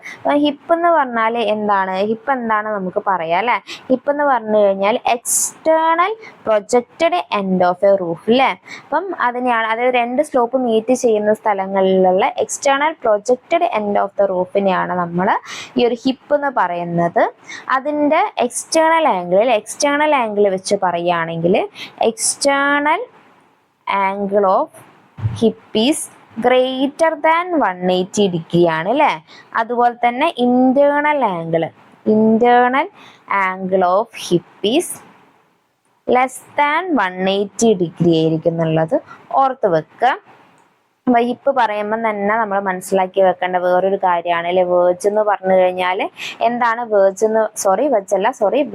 ഹിപ്പ് എന്ന് പറഞ്ഞാൽ എന്താണ്? ഹിപ്പ് എന്താണ് നമുക്ക് പറയാം അല്ലേ. ഹിപ്പ് എന്ന് പറഞ്ഞു കഴിഞ്ഞാൽ external projected end of a roof അല്ലേ. അപ്പം അതിനെയാണ്, അതായത് രണ്ട് സ്ലോപ്പ് മീറ്റ് ചെയ്യുന്ന സ്ഥലങ്ങളിലുള്ള external projected end of the റൂഫിനെയാണ് നമ്മൾ ഈ ഒരു ഹിപ്പ് എന്ന് പറയുന്നത്. അതിൻ്റെ എക്സ്റ്റേണൽ ആംഗിൾ വെച്ച് പറയുകയാണെങ്കിൽ external angle of hip is greater than 180 degree ആണ് അല്ലേ. അതുപോലെ തന്നെ internal angle of hip is less than 180 degree ആയിരിക്കും എന്നുള്ളത് ഓർത്ത് വെക്കുക. ഹിപ്പ് പറയുമ്പോൾ തന്നെ നമ്മൾ മനസ്സിലാക്കി വെക്കേണ്ട വേറൊരു കാര്യമാണ് അല്ലെ, വേർച്ച് എന്ന് പറഞ്ഞു കഴിഞ്ഞാൽ എന്താണ്?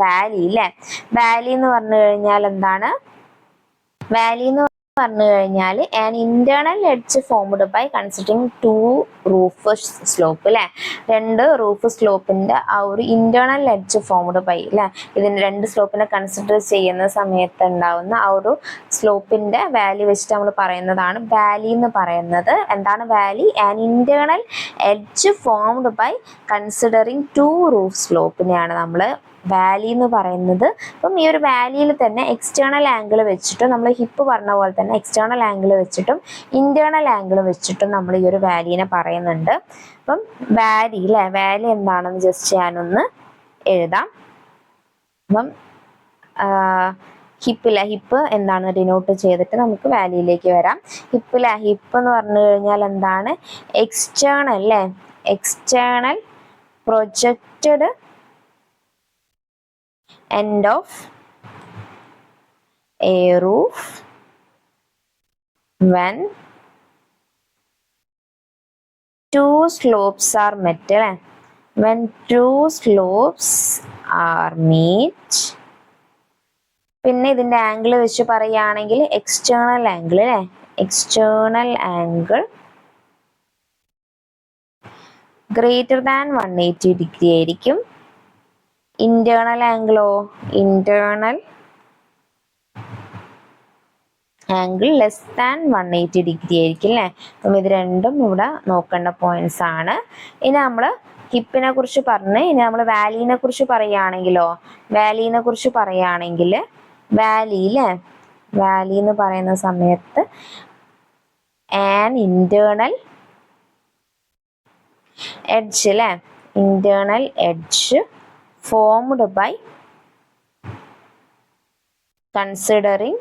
വാലി അല്ലേ. വാലി എന്ന് പറഞ്ഞു കഴിഞ്ഞാൽ എന്താണ്? വാലി എന്ന് പറഞ്ഞു കഴിഞ്ഞാൽ an internal edge formed by considering to roof slope അല്ലെ. രണ്ട് റൂഫ് സ്ലോപ്പിന്റെ ആ ഒരു ഇന്റേണൽ എഡ്ജ് ഫോംഡ് ബൈ അല്ലെ. ഇതിന് രണ്ട് സ്ലോപ്പിനെ കൺസിഡർ ചെയ്യുന്ന സമയത്ത് ഉണ്ടാവുന്ന ആ ഒരു സ്ലോപ്പിന്റെ വാല്യൂ വെച്ചിട്ട് നമ്മൾ പറയുന്നതാണ് വാലി എന്ന് പറയുന്നത്. എന്താണ് valley? An internal edge formed by considering to roof സ്ലോപ്പിനെയാണ് നമ്മൾ വാലി എന്ന് പറയുന്നത്. അപ്പം ഈ ഒരു വാലിയിൽ തന്നെ എക്സ്റ്റേണൽ ആംഗിൾ വെച്ചിട്ടും, നമ്മൾ ഹിപ്പ് പറഞ്ഞ പോലെ തന്നെ എക്സ്റ്റേണൽ ആംഗിൾ വെച്ചിട്ടും ഇന്റേണൽ ആംഗിൾ വെച്ചിട്ടും നമ്മൾ ഈ ഒരു വാലിനെ പറയുന്നുണ്ട്. അപ്പം വാലി അല്ലേ, വാലി എന്താണെന്ന് ജസ്റ്റ് ഞാനൊന്ന് എഴുതാം. അപ്പം ഹിപ്പ് എന്താണ് ഡിനോട്ട് ചെയ്തിട്ട് നമുക്ക് വാലിയിലേക്ക് വരാം. ഹിപ്പ് എന്ന് പറഞ്ഞു കഴിഞ്ഞാൽ എന്താണ്? എക്സ്റ്റേണൽ അല്ലേ, external projected end of a roof when two slopes are met. When two slopes are meet. പിന്നെ ഇതിന്റെ ആംഗിൾ വെച്ച് പറയുകയാണെങ്കിൽ എക്സ്റ്റേണൽ ആംഗിൾ അല്ലേ, external angle greater than 180 degree ആയിരിക്കും. ഇന്റേണൽ ആംഗിളോ? Internal angle less than 180 degree ആയിരിക്കും അല്ലേ. അപ്പം ഇത് രണ്ടും ഇവിടെ നോക്കേണ്ട പോയിന്റ്സ് ആണ്. ഇനി നമ്മൾ ഹിപ്പിനെ കുറിച്ച് പറഞ്ഞ് ഇനി നമ്മൾ വാലിനെ കുറിച്ച് പറയുകയാണെങ്കിലോ, വാലി എന്ന് പറയുന്ന സമയത്ത് ആൻ ഇന്റേണൽ എഡ്ജ് അല്ലേ, internal edge formed by considering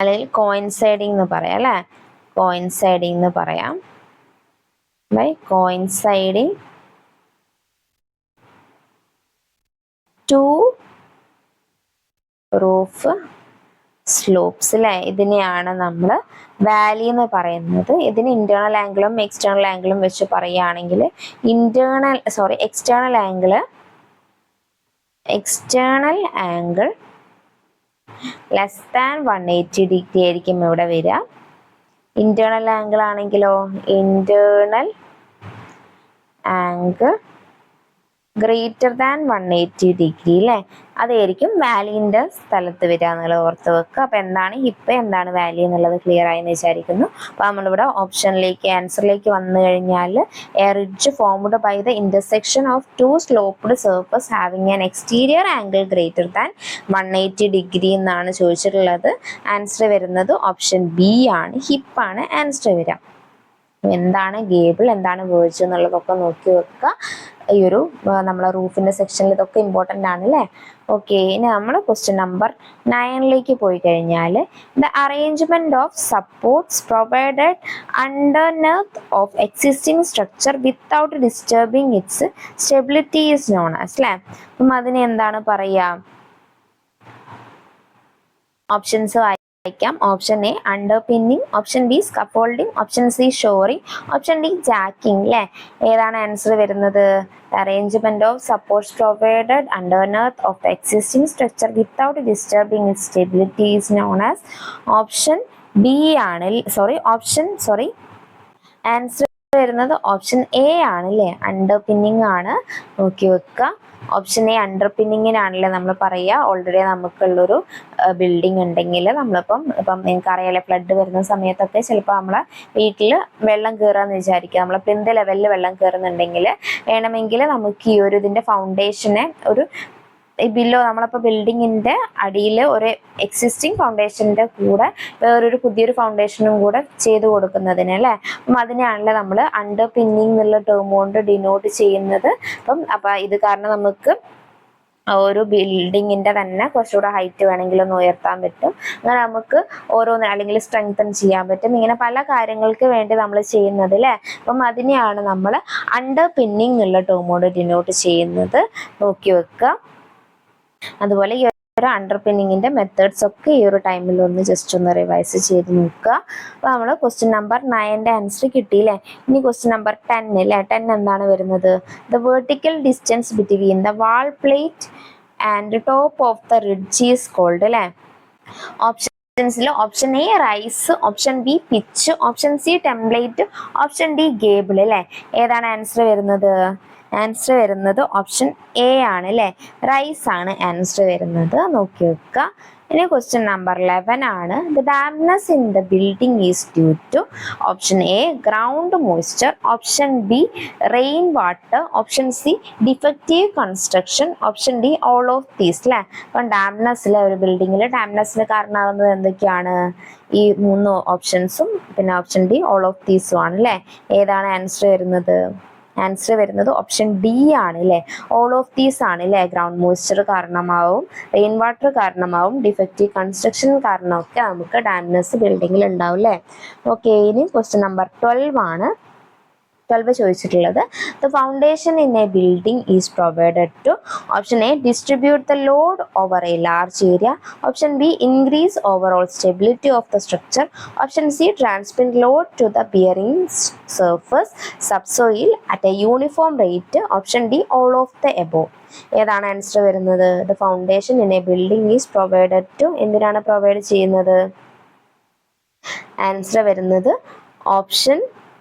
അല്ലെങ്കിൽ coinciding എന്ന് പറയാം അല്ലേ, coinciding എന്ന് പറയാം. by coinciding two roof slopes അല്ലേ. ഇതിനെയാണ് നമ്മൾ വാലി എന്ന് പറയുന്നത്. ഇതിന് ഇന്റേണൽ ആംഗിളും എക്സ്റ്റേണൽ ആംഗിളും വെച്ച് പറയുകയാണെങ്കിൽ external angle less than 180 degree ആയിരിക്കും ഇവിടെ വരിക. ഇന്റേണൽ ആംഗിൾ ആണെങ്കിലോ, internal angle greater than 180 degree അല്ലേ, അതായിരിക്കും വാലിൻ്റെ സ്ഥലത്ത് വരിക എന്നുള്ളത് ഓർത്ത് വെക്കുക. അപ്പോൾ എന്താണ് ഹിപ്പ്, എന്താണ് വാലി എന്നുള്ളത് ക്ലിയർ ആയെന്ന് വിചാരിക്കുന്നു. അപ്പോൾ നമ്മളിവിടെ ഓപ്ഷനിലേക്ക്, ആൻസറിലേക്ക് വന്നു കഴിഞ്ഞാൽ a ridge formed by the intersection of two sloped surface having an exterior angle greater than 180 degree എന്നാണ് ചോദിച്ചിട്ടുള്ളത്. ആൻസർ വരുന്നത് ഓപ്ഷൻ ബി ആണ്, ഹിപ്പാണ് ആൻസർ വരിക. എന്താണ് ഗേബിൾ, എന്താണ് വേർജ് എന്നുള്ളതൊക്കെ നോക്കി വെക്കുക. ഈ ഒരു നമ്മളെ റൂഫിന്റെ സെക്ഷനിൽ ഇതൊക്കെ ഇമ്പോർട്ടൻ്റ് ആണ് അല്ലേ. ഓക്കെ, ഇനി നമ്മൾ ക്വസ്റ്റ്യൻ നമ്പർ 9ലേക്ക് പോയി കഴിഞ്ഞാൽ the arrangement of supports provided underneath of existing structure without disturbing its stability is known as അല്ലേ. അപ്പം അതിന് എന്താണ് പറയുക? ഓപ്ഷൻസ് വായിക്കാം. Option A underpinning, option B scaffolding, option C shoring, option D jacking അല്ലേ. ഏതാണ് ആൻസർ വരുന്നത്? Arrangement of supports provided underneath of the existing structure without disturbing its stability is known as option B ആണ്. Answer വരുന്നത് option A ആണ് അല്ലേ, underpinning ആണ്. നോക്കി വെക്കുക. ഓപ്ഷൻ എ അണ്ടർപിന്നിങ്ങിനാണല്ലേ നമ്മൾ പറയുക. ഓൾറെഡി നമുക്കുള്ളൊരു ബിൽഡിംഗ് ഉണ്ടെങ്കിൽ ഇപ്പം നിങ്ങൾക്കറിയാലോ, ഫ്ലഡ് വരുന്ന സമയത്തൊക്കെ ചിലപ്പോൾ നമ്മളെ വീട്ടിൽ വെള്ളം കയറാന്ന് വിചാരിക്കുക. നമ്മളെ പ്ലിന്ത് ലെവലിൽ വെള്ളം കയറുന്നുണ്ടെങ്കിൽ വേണമെങ്കിൽ നമുക്ക് ഈ ഒരു ഇതിൻ്റെ ഫൗണ്ടേഷനെ ഒരു ബില്ലോ, നമ്മളിപ്പോൾ ബിൽഡിങ്ങിൻ്റെ അടിയിൽ ഒരു എക്സിസ്റ്റിംഗ് ഫൗണ്ടേഷൻ്റെ കൂടെ വേറൊരു പുതിയൊരു ഫൗണ്ടേഷനും കൂടെ ചെയ്ത് കൊടുക്കുന്നതിന് അല്ലേ. അപ്പം അതിനെയാണല്ലോ നമ്മൾ അണ്ടർ പിന്നിങ് എന്നുള്ള ടേം കൊണ്ട് ഡിനോട്ട് ചെയ്യുന്നത്. അപ്പം ഇത് കാരണം നമുക്ക് ഒരു ബിൽഡിങ്ങിൻ്റെ തന്നെ കുറച്ചുകൂടെ ഹൈറ്റ് വേണമെങ്കിൽ ഒന്ന് ഉയർത്താൻ പറ്റും. അങ്ങനെ നമുക്ക് ഓരോന്ന് അല്ലെങ്കിൽ സ്ട്രെങ്തൻ ചെയ്യാൻ പറ്റും. ഇങ്ങനെ പല കാര്യങ്ങൾക്ക് വേണ്ടി നമ്മൾ ചെയ്യുന്നത് അല്ലേ. അപ്പം അതിനെയാണ് നമ്മൾ അണ്ടർ പിന്നിങ് എന്നുള്ള ടേം കൊണ്ട് ഡിനോട്ട് ചെയ്യുന്നത്. നോക്കി വെക്കുക. അതുപോലെ ഈ ഒരു അണ്ടർപിന്നിങ്ങിന്റെ മെത്തേഡ്സ് ഒക്കെ ഈ ഒരു ടൈമിൽ ഒന്ന് ജസ്റ്റ് ഒന്ന് റിവൈസ് ചെയ്ത് നോക്കുക. അപ്പോൾ നമ്മൾ ക്വസ്റ്റ്യൻ നമ്പർ 9ന്റെ ആൻസർ കിട്ടിയില്ലേ. ഇനി ക്വസ്റ്റ്യൻ നമ്പർ 10 അല്ലേ. 10 എന്താണ് വരുന്നത്? The vertical distance between the wall plate and top of the ridge is called അല്ലേ. ഓപ്ഷൻസിൽ option A rise, option B pitch, option C template, option D gable അല്ലേ. ഏതാണ് answer വരുന്നത്? ആൻസർ വരുന്നത് ഓപ്ഷൻ എ ആണ് അല്ലേ, റൈസ് ആണ് answer വരുന്നത്. നോക്കി വെക്കുക. ഇനി ക്വസ്റ്റ്യൻ നമ്പർ 11 ആണ്. The dampness in the building is due to option A ground moisture, option B rain water, option C defective construction, option D all of these അല്ലേ. അപ്പം ഡാംപ്നെസ്സിലെ ഒരു ബിൽഡിങ്ങിൽ ഡാംപ്നെസ്സിന് കാരണമാകുന്നത് എന്തൊക്കെയാണ്? ഈ 3 ഓപ്ഷൻസും പിന്നെ ഓപ്ഷൻ ഡി ഓൾ ഓഫ് ദീസും ആണ് അല്ലേ. ഏതാണ് ആൻസർ വരുന്നത്? ആൻസർ വരുന്നത് ഓപ്ഷൻ ഡി ആണ് അല്ലേ, ഓൾ ഓഫ് ദീസ് ആണ് അല്ലേ. ഗ്രൗണ്ട് മോയ്സ്ചർ കാരണമാവും, റെയിൻ വാട്ടർ കാരണമാവും, ഡിഫക്റ്റീവ് കൺസ്ട്രക്ഷൻ കാരണമൊക്കെ നമുക്ക് ഡാംപ്നെസ് ബിൽഡിങ്ങിൽ ഉണ്ടാവും അല്ലേ. ഓക്കെ, ഇനി ക്വസ്റ്റ്യൻ നമ്പർ 12 ആണ്. 12 ചോദിച്ചിട്ടുള്ളത് the foundation in a building is provided to option A distribute the load over a large area, option B increase overall stability of the structure, option C transmit load to the bearing surface subsoil at a uniform rate, option D all of the above. ഏതാണ് answer വരുന്നത്? The foundation in a building is provided to, എന്തിനാണ് provide ചെയ്യുന്നത്? Answer വരുന്നത് option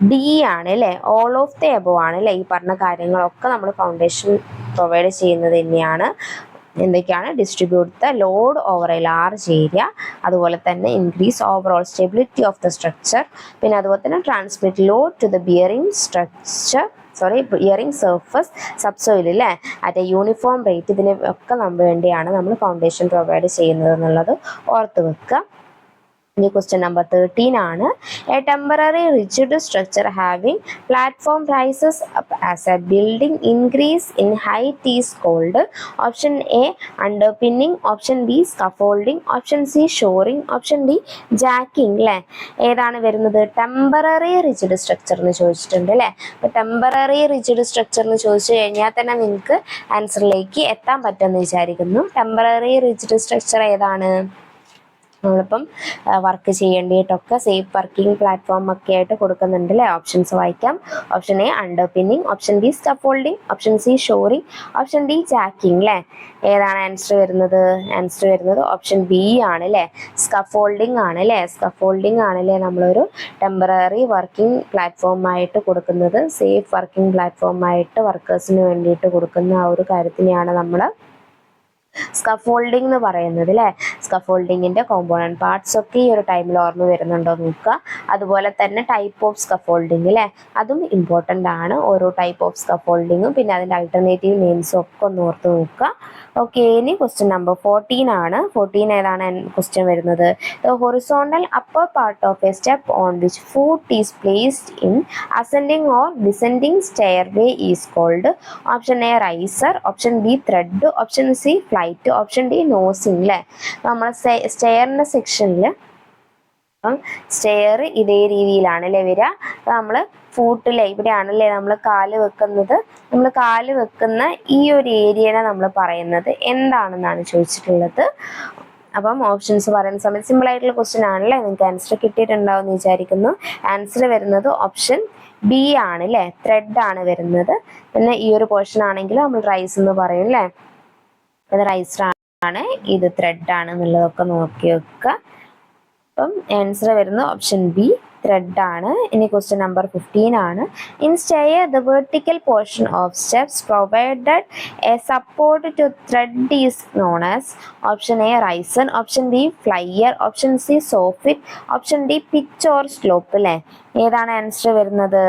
D ആണ് അല്ലേ, all of the above ആണ് അല്ലേ. ഈ പറഞ്ഞ കാര്യങ്ങളൊക്കെ നമ്മൾ ഫൗണ്ടേഷൻ പ്രൊവൈഡ് ചെയ്യുന്നത് തന്നെയാണ്. എന്തൊക്കെയാണ്? Distribute the load over a large area, അതുപോലെ തന്നെ increase overall stability of the structure, പിന്നെ അതുപോലെ തന്നെ transmit load to the bearing surface subsoil അല്ലേ അറ്റ് എ യൂണിഫോം റേറ്റ്. ഇതിന് ഒക്കെ വേണ്ടിയാണ് നമ്മൾ ഫൗണ്ടേഷൻ പ്രൊവൈഡ് ചെയ്യുന്നത് എന്നുള്ളത് ഓർത്ത് വെക്കുക. ഇനി ക്വസ്റ്റ്യൻ നമ്പർ 13 ആണ്. A temporary rigid structure having platform rises up as a building increase in height is called option A underpinning, option B scaffolding, option C shoring, option D jacking അല്ലേ. ഏതാണ് വരുന്നത്? Temporary rigid structure എന്ന് ചോദിച്ചിട്ടുണ്ട് അല്ലേ. അപ്പോൾ temporary rigid structure എന്ന് ചോദിച്ചു കഴിഞ്ഞാൽ തന്നെ നിങ്ങൾക്ക് ആൻസറിലേക്ക് എത്താൻ പറ്റുമെന്ന് വിചാരിക്കുന്നു. ടെമ്പററി റിജിഡ് സ്ട്രക്ചർ ഏതാണ്? നമ്മളിപ്പം വർക്ക് ചെയ്യേണ്ടിയിട്ടൊക്കെ സേഫ് വർക്കിംഗ് പ്ലാറ്റ്ഫോം ഒക്കെ ആയിട്ട് കൊടുക്കുന്നുണ്ട് അല്ലേ. ഓപ്ഷൻസ് വായിക്കാം. Option A under pinning, option B scaffolding, option C shoring, option D jacking അല്ലേ. ഏതാണ് ആൻസർ വരുന്നത്? ആൻസർ വരുന്നത് ഓപ്ഷൻ ബി ആണ് അല്ലേ, സ്കഫോൾഡിങ് ആണ് അല്ലേ. സ്കഫോൾഡിങ് ആണല്ലേ നമ്മളൊരു ടെമ്പററി വർക്കിംഗ് പ്ലാറ്റ്ഫോം ആയിട്ട് കൊടുക്കുന്നത്. സേഫ് വർക്കിംഗ് പ്ലാറ്റ്ഫോം ആയിട്ട് വർക്കേഴ്സിന് വേണ്ടിയിട്ട് കൊടുക്കുന്ന ആ ഒരു കാര്യത്തിനെയാണ് നമ്മൾ സ്കഫോൾഡിംഗ് എന്ന് പറയുന്നത് അല്ലേ. സ്കഫോൾഡിങ്ങിന്റെ കോമ്പോണന്റ് പാർട്സ് ഒക്കെ ഈ ഒരു ടൈമിൽ ഓർമ്മ വരുന്നുണ്ടോ നോക്കുക. അതുപോലെ തന്നെ ടൈപ്പ് ഓഫ് സ്കഫോൾഡിങ് അല്ലേ, അതും ഇമ്പോർട്ടൻ്റ് ആണ്. ഓരോ ടൈപ്പ് ഓഫ് സ്കഫോൾഡിങ്ങും പിന്നെ അതിന്റെ അൾട്ടർനേറ്റീവ് നെയിംസും ഒക്കെ ഒന്ന് ഓർത്ത് നോക്കുക. ഓക്കെ, ഇനി ക്വസ്റ്റ്യൻ നമ്പർ 14 ആണ്. 14 ഏതാണ് ക്വസ്റ്റ്യൻ വരുന്നത്? The horizontal upper part of a step on which foot is placed in ascending or descending stairway is called. Option A riser, option B thread, option C flight, option D nosing അല്ലേ. നമ്മൾ സ്റ്റെയറിന്റെ സെക്ഷനിൽ stair ഇതേ രീതിയിലാണ് അല്ലേ വരിക. അപ്പം നമ്മൾ ഫൂട്ടിലെ ഇവിടെയാണല്ലേ നമ്മൾ കാല് വെക്കുന്നത്. നമ്മൾ കാല് വെക്കുന്ന ഈ ഒരു ഏരിയനെ നമ്മൾ പറയുന്നത് എന്താണെന്നാണ് ചോദിച്ചിട്ടുള്ളത്. അപ്പം ഓപ്ഷൻസ് പറയുന്ന സമയത്ത് സിമ്പിൾ ആയിട്ടുള്ള ക്വസ്റ്റ്യൻ ആണല്ലേ, നിങ്ങൾക്ക് ആൻസർ കിട്ടിയിട്ടുണ്ടാവും എന്ന് വിചാരിക്കുന്നു. ആൻസർ വരുന്നത് ഓപ്ഷൻ ബി ആണ് അല്ലേ, ത്രെഡ് ആണ് വരുന്നത്. പിന്നെ ഈ ഒരു പോർഷൻ ആണെങ്കിൽ നമ്മൾ റൈസ് എന്ന് പറയും അല്ലേ, അത് റൈസ് ആണ്, ഇത് ത്രെഡ് ആണ് എന്നുള്ളതൊക്കെ നോക്കി വെക്കുക. അപ്പം ആൻസർ വരുന്നത് ഓപ്ഷൻ ബി ത്രെഡ് ആണ്. ഇനി ക്വസ്റ്റ്യൻ നമ്പർ 15 ആണ്. In stair the vertical portion of steps provided a support to thread is known as. Option A riser, option B flyer, option C soffit, option D pitch or slope അല്ലേ. ഏതാണ് answer വരുന്നത്?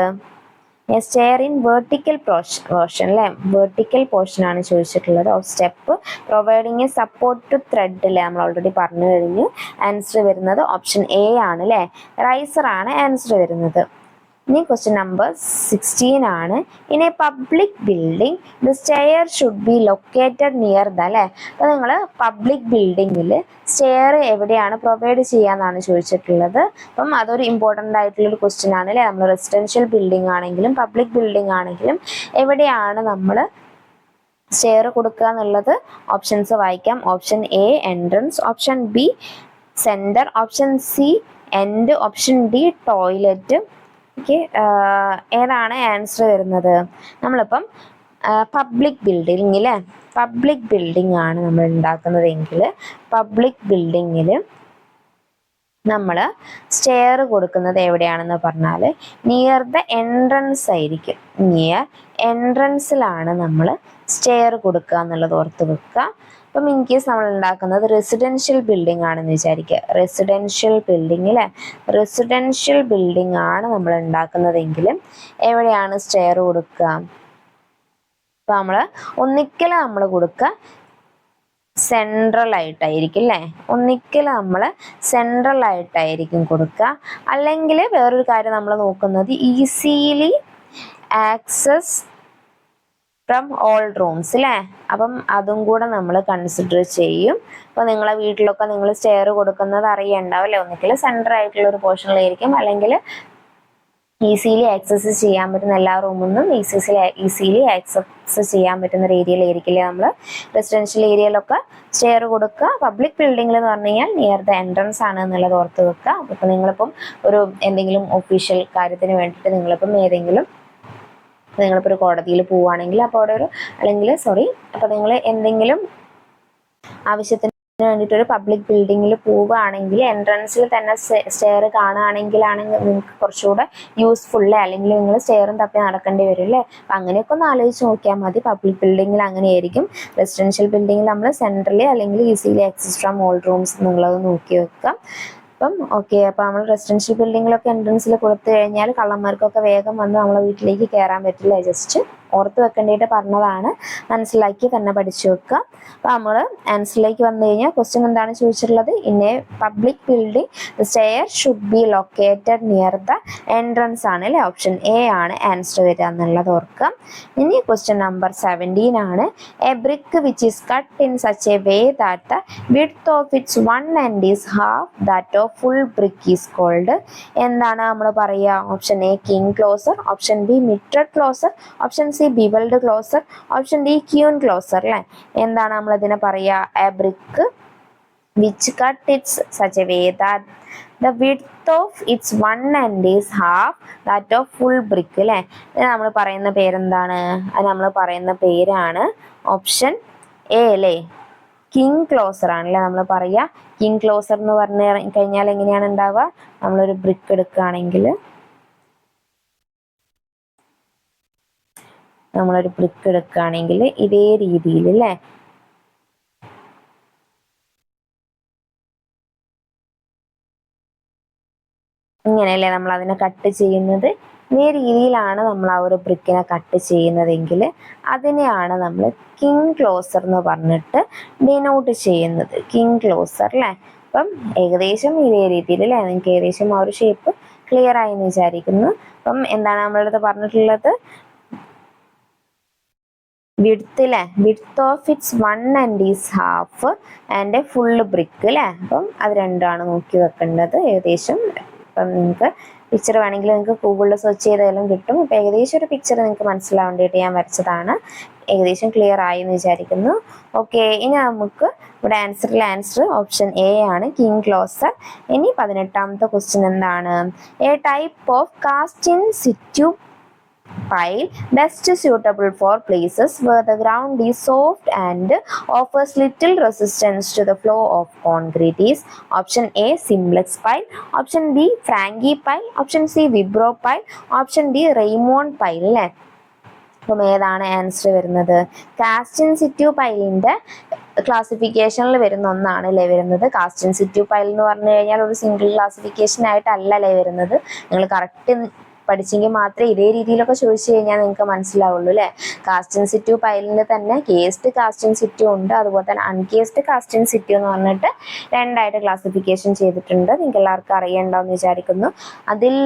Stair in vertical portion അല്ലേ, vertical portion ആണ് ചോദിച്ചിട്ടുള്ളത് of step providing a support to thread അല്ലേ, നമ്മൾ already പറഞ്ഞു കഴിഞ്ഞു. ആൻസർ വരുന്നത് ഓപ്ഷൻ എ ആണ് അല്ലേ, റൈസർ ആണ് ആൻസർ വരുന്നത്. ഇനി ക്വസ്റ്റ്യൻ നമ്പർ 16 ആണ്. In A public building the stair should be located near the അല്ലേ. അപ്പോൾ നിങ്ങൾ പബ്ലിക് ബിൽഡിങ്ങിൽ സ്റ്റെയർ എവിടെയാണ് പ്രൊവൈഡ് ചെയ്യാന്നാണ് ചോദിച്ചിട്ടുള്ളത്. അപ്പം അതൊരു ഇമ്പോർട്ടൻ്റ് ആയിട്ടുള്ളൊരു ക്വസ്റ്റ്യൻ ആണ് അല്ലേ. നമ്മൾ റെസിഡൻഷ്യൽ ബിൽഡിംഗ് ആണെങ്കിലും പബ്ലിക് ബിൽഡിംഗ് ആണെങ്കിലും എവിടെയാണ് നമ്മൾ സ്റ്റെയർ കൊടുക്കുക എന്നുള്ളത് ഓപ്ഷൻസ് വായിക്കാം. Option A entrance, option B centre, option C end, option D toilet. Okay, ഏതാണ് ആൻസർ വരുന്നത്? നമ്മളിപ്പം പബ്ലിക് ബിൽഡിങ്ങിൽ പബ്ലിക് ബിൽഡിംഗ് ആണ് നമ്മൾ ഉണ്ടാക്കുന്നതെങ്കിൽ പബ്ലിക് ബിൽഡിങ്ങിൽ നമ്മൾ സ്റ്റെയർ കൊടുക്കുന്നത് എവിടെയാണെന്ന് പറഞ്ഞാൽ നിയർ ദ എൻട്രൻസ് ആയിരിക്കും. നിയർ എൻട്രൻസിലാണ് നമ്മൾ സ്റ്റെയർ കൊടുക്കുക എന്നുള്ളത് ഓർത്ത് വെക്കുക. അപ്പം ഇൻ കേസ് നമ്മൾ ഉണ്ടാക്കുന്നത് റെസിഡൻഷ്യൽ ബിൽഡിംഗ് ആണെന്ന് വിചാരിക്കുക. റെസിഡൻഷ്യൽ ബിൽഡിംഗ് അല്ലേ, റെസിഡൻഷ്യൽ ബിൽഡിംഗ് ആണ് നമ്മൾ ഉണ്ടാക്കുന്നതെങ്കിലും എവിടെയാണ് സ്റ്റെയർ കൊടുക്കുക? അപ്പം നമ്മൾ ഒന്നിക്കൽ നമ്മൾ കൊടുക്കുക സെൻട്രൽ ആയിട്ടായിരിക്കും അല്ലേ, ഒന്നിക്കൽ നമ്മൾ സെൻട്രൽ ആയിട്ടായിരിക്കും കൊടുക്കുക. അല്ലെങ്കിൽ വേറൊരു കാര്യം നമ്മൾ നോക്കുന്നത് easily access from all rooms അല്ലേ. അപ്പം അതും കൂടെ നമ്മൾ കൺസിഡർ ചെയ്യും. അപ്പോൾ നിങ്ങളെ വീട്ടിലൊക്കെ നിങ്ങൾ സ്റ്റെയർ കൊടുക്കുന്നത് അറിയണ്ടാവും അല്ലേ, ഒന്നിക്കൽ സെൻട്രൽ ആയിട്ടുള്ള ഒരു പോർഷനിലായിരിക്കും, അല്ലെങ്കിൽ ഈസിലി ആക്സസ് ചെയ്യാൻ പറ്റുന്ന എല്ലാ റൂമിൽ നിന്നും ഈസിലി ആക്സസ് ചെയ്യാൻ പറ്റുന്ന ഒരു ഏരിയയിലായിരിക്കില്ലേ നമ്മൾ റെസിഡൻഷ്യൽ ഏരിയയിലൊക്കെ സ്റ്റെയർ കൊടുക്കുക. പബ്ലിക് ബിൽഡിംഗിൽ എന്ന് പറഞ്ഞു കഴിഞ്ഞാൽ നിയർ ദ എൻട്രൻസ് ആണ് എന്നുള്ളത് ഓർത്ത് വെക്കുക. അപ്പോൾ നിങ്ങളിപ്പം ഒരു എന്തെങ്കിലും ഒഫീഷ്യൽ കാര്യത്തിന് വേണ്ടിയിട്ട് നിങ്ങളിപ്പോൾ ഒരു കോടതിയിൽ പോവുകയാണെങ്കിൽ അപ്പോൾ അവിടെ അപ്പോൾ നിങ്ങൾ എന്തെങ്കിലും ആവശ്യത്തിന് വേണ്ടിയിട്ട് ഒരു പബ്ലിക് ബിൽഡിങ്ങിൽ പോവുകയാണെങ്കിൽ എൻട്രൻസിൽ തന്നെ സ്റ്റെയർ കാണുകയാണെങ്കിലാണ് നിങ്ങൾക്ക് കുറച്ചുകൂടെ യൂസ്ഫുൾ, അല്ലെങ്കിൽ നിങ്ങൾ സ്റ്റെയറും തപ്പി നടക്കേണ്ടി വരും അല്ലേ. അപ്പം അങ്ങനെയൊക്കെ ഒന്ന് ആലോചിച്ച് നോക്കിയാൽ മതി. പബ്ലിക് ബിൽഡിങ്ങിൽ അങ്ങനെയായിരിക്കും. റെസിഡൻഷ്യൽ ബിൽഡിങ്ങിൽ നമ്മൾ സെൻട്രലി അല്ലെങ്കിൽ easily access from all rooms എന്നുള്ളത് നോക്കി വെക്കാം. അപ്പം ഓക്കെ, അപ്പോൾ നമ്മൾ റെസിഡൻഷ്യൽ ബിൽഡിങ്ങിലൊക്കെ എൻട്രൻസിൽ കൊടുത്തു കഴിഞ്ഞാൽ കള്ളന്മാർക്കൊക്കെ വേഗം വന്ന് നമ്മളെ വീട്ടിലേക്ക് കയറാൻ പറ്റില്ല. ജസ്റ്റ് ഓർത്ത് വെക്കേണ്ടിയിട്ട് പറഞ്ഞതാണ്, മനസ്സിലാക്കി തന്നെ പഠിച്ചു വെക്കുക. അപ്പോൾ നമ്മൾ ആൻസറിലേക്ക് വന്നു കഴിഞ്ഞാൽ ക്വസ്റ്റ്യൻ എന്താണ് ചോദിച്ചിട്ടുള്ളത്? In A public building the stair should be located near the entrance ആണ് അല്ലേ, ഓപ്ഷൻ എ ആണ് ആൻസർ വരിക എന്നുള്ളത് ഓർക്കുക. ഇനി ക്വസ്റ്റ്യൻ നമ്പർ 17 ആണ്. A brick which is cut in such a way that the width of its one end is half that of full brick is called. എന്താണ് നമ്മൾ പറയുക? Option A king closer, option B mitred closer, option C bevelled closer, option D queen closer അല്ലേ. എന്താണ് നമ്മൾ ഇതിനെ പറയുക? A brick which cut its such a way that the width of its one end is half that of full brick അല്ലേ. നമ്മൾ പറയുന്ന പേരെന്താണ്? അത് നമ്മൾ പറയുന്ന പേരാണ് ഓപ്ഷൻ എ അല്ലേ, കിങ് ക്ലോസർ ആണല്ലേ നമ്മൾ പറയുക. കിങ് ക്ലോസർ എന്ന് പറഞ്ഞു കഴിഞ്ഞാൽ എങ്ങനെയാണ് ഉണ്ടാവുക? നമ്മളൊരു ബ്രിക്ക് എടുക്കുകയാണെങ്കിൽ ഇതേ രീതിയിൽ അല്ലേ, ഇങ്ങനെയല്ലേ നമ്മൾ അതിനെ കട്ട് ചെയ്യുന്നത്. ഇതേ രീതിയിലാണ് നമ്മൾ ആ ഒരു ബ്രിക്കിനെ കട്ട് ചെയ്യുന്നതെങ്കിൽ അതിനെയാണ് നമ്മൾ കിങ് ക്ലോസർ എന്ന് പറഞ്ഞിട്ട് ഡിനോട്ട് ചെയ്യുന്നത്. കിങ് ക്ലോസർ അല്ലേ. അപ്പം ഏകദേശം ഇതേ രീതിയിൽ അല്ലേ, നിങ്ങൾക്ക് ഏകദേശം ആ ഒരു ഷേപ്പ് ക്ലിയർ ആയി എന്ന് വിചാരിക്കുന്നു. അപ്പം എന്താണ് നമ്മളടുത്ത് പറഞ്ഞിട്ടുള്ളത്? Width of its one and is half and full brick അല്ലേ. അപ്പം അത് രണ്ടാണ് നോക്കി വെക്കേണ്ടത് ഏകദേശം. അപ്പം നിങ്ങൾക്ക് പിക്ചർ വേണമെങ്കിൽ നിങ്ങൾക്ക് ഗൂഗിളിൽ സെർച്ച് ചെയ്താലും കിട്ടും. അപ്പം ഏകദേശം ഒരു പിക്ചർ നിങ്ങൾക്ക് മനസ്സിലാവാൻ വേണ്ടിയിട്ട് ഞാൻ വരച്ചതാണ്. ഏകദേശം ക്ലിയർ ആയി എന്ന് വിചാരിക്കുന്നു. ഓക്കെ, ഇനി നമുക്ക് ഇവിടെ ആൻസർ ഓപ്ഷൻ എ ആണ്, കിങ് ക്ലോസർ. ഇനി 18ാമത്തെ ക്വസ്റ്റ്യൻ എന്താണ്? A type of caste in situ pile best suitable for places where the ground is soft and offers little resistance to the flow of concrete is option A simplex pile, option B Frangi pile, option C vibro pile, option D Raymond pile അല്ലേ. അപ്പം ഏതാണ് answer വരുന്നത്? Cast in situ പൈലിന്റെ ക്ലാസിഫിക്കേഷനിൽ വരുന്ന ഒന്നാണ് അല്ലേ വരുന്നത്. Cast in situ pile എന്ന് പറഞ്ഞു കഴിഞ്ഞാൽ ഒരു സിംഗിൾ ക്ലാസിഫിക്കേഷൻ ആയിട്ടല്ലേ വരുന്നത്. നിങ്ങൾ കറക്റ്റ് പഠിച്ചെങ്കിൽ മാത്രമേ ഇതേ രീതിയിലൊക്കെ ചോദിച്ചു കഴിഞ്ഞാൽ നിങ്ങൾക്ക് മനസ്സിലാവുള്ളൂ അല്ലേ. കാസ്റ്റ് ഇൻ സിറ്റു പൈലിന് തന്നെ കേസ്ഡ് കാസ്റ്റ് ഇൻ സിറ്റു ഉണ്ട്, അതുപോലെ തന്നെ അൺകേസ്ഡ് കാസ്റ്റ് ഇൻ സിറ്റു എന്ന് പറഞ്ഞിട്ട് രണ്ടായിട്ട് ക്ലാസിഫിക്കേഷൻ ചെയ്തിട്ടുണ്ട്. നിങ്ങൾക്ക് എല്ലാവർക്കും അറിയണ്ടാവെന്ന് വിചാരിക്കുന്നു. അതിൽ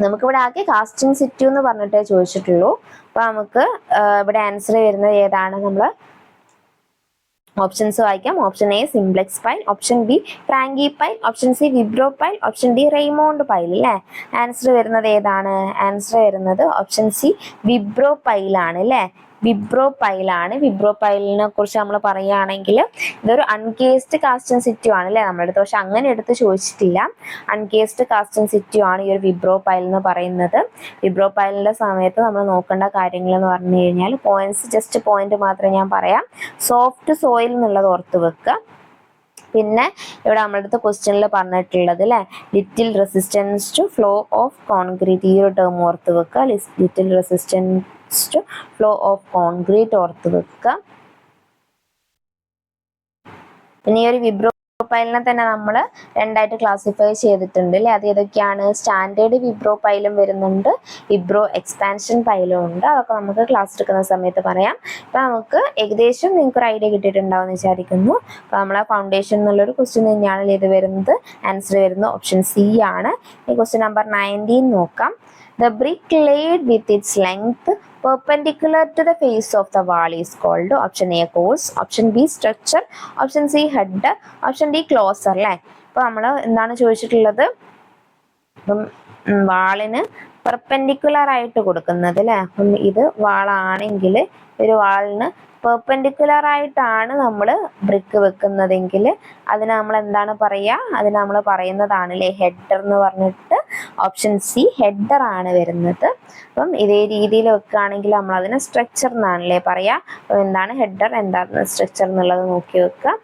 നമുക്കിവിടെ ആകെ കാസ്റ്റ് ഇൻ സിറ്റു എന്ന് പറഞ്ഞിട്ടേ ചോദിച്ചിട്ടുള്ളൂ. അപ്പൊ നമുക്ക് ഇവിടെ ആൻസർ വരുന്നത് ഏതാണ്? നമ്മൾ ഓപ്ഷൻസ് വായിക്കാം. Option A simplex pile, option B Franki pile, option C vibro pile, option D Raymond pile അല്ലേ. ആൻസർ വരുന്നത് ഏതാണ്? ആൻസർ വരുന്നത് ഓപ്ഷൻ സി വിബ്രോ പൈലാണ് അല്ലേ. വിബ്രോ പൈലാണ്. വിബ്രോ പൈലിനെ കുറിച്ച് നമ്മൾ പറയുകയാണെങ്കിൽ ഇതൊരു അൺകേസ്ഡ് കാസ്റ്റ് ഇൻ സിറ്റു ആണ് അല്ലേ നമ്മുടെ അടുത്ത്. പക്ഷെ അങ്ങനെ എടുത്ത് ചോദിച്ചിട്ടില്ല. അൺകേസ്ഡ് കാസ്റ്റ് ഇൻ സിറ്റു ആണ് ഈ ഒരു വിബ്രോ പൈൽ എന്ന് പറയുന്നത്. വിബ്രോ പൈലിന്റെ സമയത്ത് നമ്മൾ നോക്കേണ്ട കാര്യങ്ങൾ എന്ന് പറഞ്ഞു കഴിഞ്ഞാൽ ജസ്റ്റ് പോയിന്റ് മാത്രമേ ഞാൻ പറയാം. സോഫ്റ്റ് സോയിൽ എന്നുള്ളത് ഓർത്ത് വെക്കുക. പിന്നെ ഇവിടെ നമ്മുടെ അടുത്ത് ക്വസ്റ്റ്യനിൽ പറഞ്ഞിട്ടുള്ളത് അല്ലേ, little resistance to flow of concrete. ഈ ഒരു ടേം ഓർത്ത് വെക്കുക. Little resistance to flow of concrete ഓർത്ത് വെക്കുക. പിന്നെ ഈ ഒരു വിബ്രോ പൈലിനെ തന്നെ നമ്മൾ രണ്ടായിട്ട് ക്ലാസിഫൈ ചെയ്തിട്ടുണ്ട് അല്ലേ. അത് ഏതൊക്കെയാണ്? സ്റ്റാൻഡേർഡ് വിബ്രോ പൈലും വരുന്നുണ്ട്, വിബ്രോ എക്സ്പാൻഷൻ പൈലും ഉണ്ട്. അതൊക്കെ നമുക്ക് ക്ലാസ് എടുക്കുന്ന സമയത്ത് പറയാം. അപ്പൊ നമുക്ക് ഏകദേശം നിങ്ങൾക്ക് ഒരു ഐഡിയ കിട്ടിയിട്ടുണ്ടാവും എന്ന് വിചാരിക്കുന്നു. അപ്പൊ നമ്മളെ ഫൗണ്ടേഷൻ എന്നുള്ളൊരു ക്വസ്റ്റ്യൻ തന്നെയാണ് ഇത് വരുന്നത്. ആൻസർ വരുന്നത് ഓപ്ഷൻ സി ആണ്. ഈ ക്വസ്റ്റ്യൻ നമ്പർ 19 നോക്കാം. The brick laid with its length perpendicular to the face of the wall is called option A course, option B structure, option C header, option D closer അല്ലേ. അപ്പൊ നമ്മൾ എന്താണ് ചോദിച്ചിട്ടുള്ളത്? അപ്പം വാളിന് perpendicular ആയിട്ട് കൊടുക്കുന്നത് അല്ലേ. അപ്പം ഇത് വാളാണെങ്കിൽ ഒരു വാളിന് പെർപെൻഡിക്കുലർ ആയിട്ടാണ് നമ്മൾ ബ്രിക്ക് വെക്കുന്നതെങ്കിൽ അതിന് നമ്മൾ എന്താണ് പറയുക? അതിന് നമ്മൾ പറയുന്നതാണ് അല്ലേ ഹെഡർ എന്ന് പറഞ്ഞിട്ട്. ഓപ്ഷൻ സി ഹെഡർ ആണ് വരുന്നത്. അപ്പം ഇതേ രീതിയിൽ വെക്കുകയാണെങ്കിൽ നമ്മൾ അതിനെ സ്ട്രക്ചർ എന്നാണല്ലേ പറയാ. അപ്പം എന്താണ് ഹെഡർ, എന്താണ് സ്ട്രക്ചർ എന്നുള്ളത് നോക്കി വെക്കുക.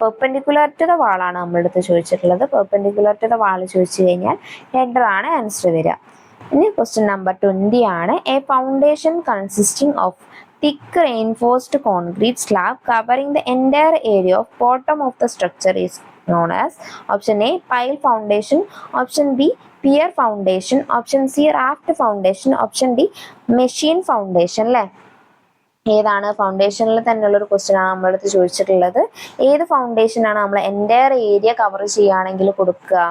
പെർപെൻഡിക്കുലർ ടു ദ വാളാണ് നമ്മുടെ അടുത്ത് ചോദിച്ചിട്ടുള്ളത്. പെർപെൻഡിക്കുലർ ടു ദ വാൾ ചോദിച്ചു കഴിഞ്ഞാൽ ഹെഡർ ആണ് ആൻസർ വരിക. ഇനി ക്വസ്റ്റ്യൻ നമ്പർ 20 ആണ്. A foundation consisting of thick reinforced concrete slab covering the entire area of bottom of the structure is known as option A pile foundation, option B pier foundation, option C raft foundation, option D machine foundation അല്ലേ. ഏതാണ്? ഫൗണ്ടേഷനിൽ തന്നെയുള്ള ഒരു question ആണ് നമ്മുടെ അടുത്ത് ചോദിച്ചിട്ടുള്ളത്. ഏത് foundation ആണ് നമ്മൾ എൻ്റയർ ഏരിയ കവർ ചെയ്യുകയാണെങ്കിൽ കൊടുക്കുക?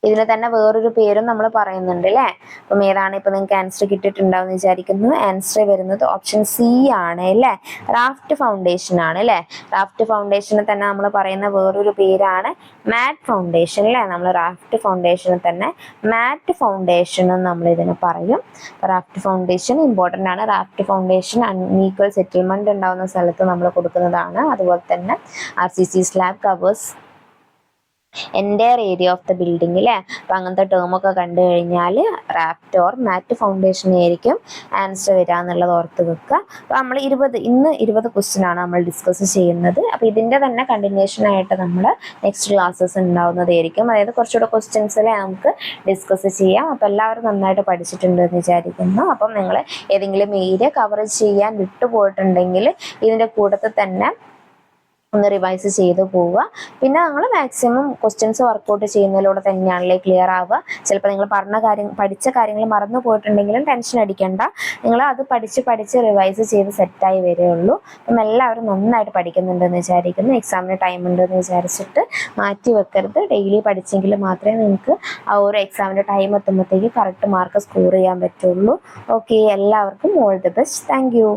ഇതിന് തന്നെ വേറൊരു പേരും നമ്മൾ പറയുന്നുണ്ട് അല്ലേ. അപ്പം ഏതാണ് ഇപ്പൊ നിങ്ങൾക്ക് ആൻസർ കിട്ടിയിട്ടുണ്ടാവും എന്ന് വിചാരിക്കുന്നു. ആൻസർ വരുന്നത് ഓപ്ഷൻ സി ആണ് അല്ലേ, റാഫ്റ്റ് ഫൗണ്ടേഷൻ ആണ് അല്ലേ. റാഫ്റ്റ് ഫൗണ്ടേഷന് തന്നെ നമ്മൾ പറയുന്ന വേറൊരു പേരാണ് മാറ്റ് ഫൗണ്ടേഷൻ അല്ലേ. നമ്മൾ റാഫ്റ്റ് ഫൗണ്ടേഷന് തന്നെ മാറ്റ് ഫൗണ്ടേഷൻ എന്ന് നമ്മൾ ഇതിനെ പറയും. റാഫ്റ്റ് ഫൗണ്ടേഷൻ ഇമ്പോർട്ടൻ്റ് ആണ്. റാഫ്റ്റ് ഫൗണ്ടേഷൻ അൺഈക്വൽ സെറ്റിൽമെന്റ് ഉണ്ടാവുന്ന സ്ഥലത്ത് നമ്മൾ കൊടുക്കുന്നതാണ്. അതുപോലെ തന്നെ RCC slab covers entire area of the building അല്ലേ. അപ്പം അങ്ങനത്തെ ടേമൊക്കെ കണ്ടു കഴിഞ്ഞാൽ റാഫ്റ്റ് ഓർ മാറ്റ് ഫൗണ്ടേഷൻ ആയിരിക്കും ആൻസർ വരിക എന്നുള്ളത് ഓർത്ത് വെക്കുക. അപ്പോൾ നമ്മൾ ഇന്ന് 20 ക്വസ്റ്റ്യൻ ആണ് നമ്മൾ ഡിസ്കസ് ചെയ്യുന്നത്. അപ്പോൾ ഇതിൻ്റെ തന്നെ കണ്ടിന്യൂഷൻ ആയിട്ട് നമ്മൾ നെക്സ്റ്റ് ക്ലാസ്സസ് ഉണ്ടാവുന്നതായിരിക്കും. അതായത് കുറച്ചുകൂടെ ക്വസ്റ്റ്യൻസിലെ നമുക്ക് ഡിസ്കസ് ചെയ്യാം. അപ്പോൾ എല്ലാവരും നന്നായിട്ട് പഠിച്ചിട്ടുണ്ട് എന്ന് വിചാരിക്കുന്നു. അപ്പം നിങ്ങൾ ഏതെങ്കിലും ഏരിയ കവർ ചെയ്യാൻ വിട്ടുപോയിട്ടുണ്ടെങ്കിൽ ഇതിൻ്റെ കൂട്ടത്തിൽ തന്നെ ഒന്ന് റിവൈസ് ചെയ്ത് പോവുക. പിന്നെ നിങ്ങൾ മാക്സിമം ക്വസ്റ്റ്യൻസ് വർക്കൗട്ട് ചെയ്യുന്നതിലൂടെ തന്നെയാണല്ലേ ക്ലിയർ ആവുക. ചിലപ്പോൾ നിങ്ങൾ പഠിച്ച കാര്യങ്ങൾ മറന്നു പോയിട്ടുണ്ടെങ്കിലും ടെൻഷൻ അടിക്കേണ്ട. നിങ്ങൾ അത് പഠിച്ച് റിവൈസ് ചെയ്ത് സെറ്റായി വരികയുള്ളൂ. അപ്പം എല്ലാവരും നന്നായിട്ട് പഠിക്കുന്നുണ്ടെന്ന് വിചാരിക്കുന്നു. എക്സാമിന് ടൈം ഉണ്ടെന്ന് വിചാരിച്ചിട്ട് മാറ്റി വെക്കരുത്. ഡെയിലി പഠിച്ചെങ്കിൽ മാത്രമേ നിങ്ങൾക്ക് ആ ഒരു എക്സാമിൻ്റെ ടൈം എത്തുമ്പോഴത്തേക്ക് കറക്റ്റ് മാർക്ക് സ്കോർ ചെയ്യാൻ പറ്റുള്ളൂ. ഓക്കെ, എല്ലാവർക്കും all the best. Thank you.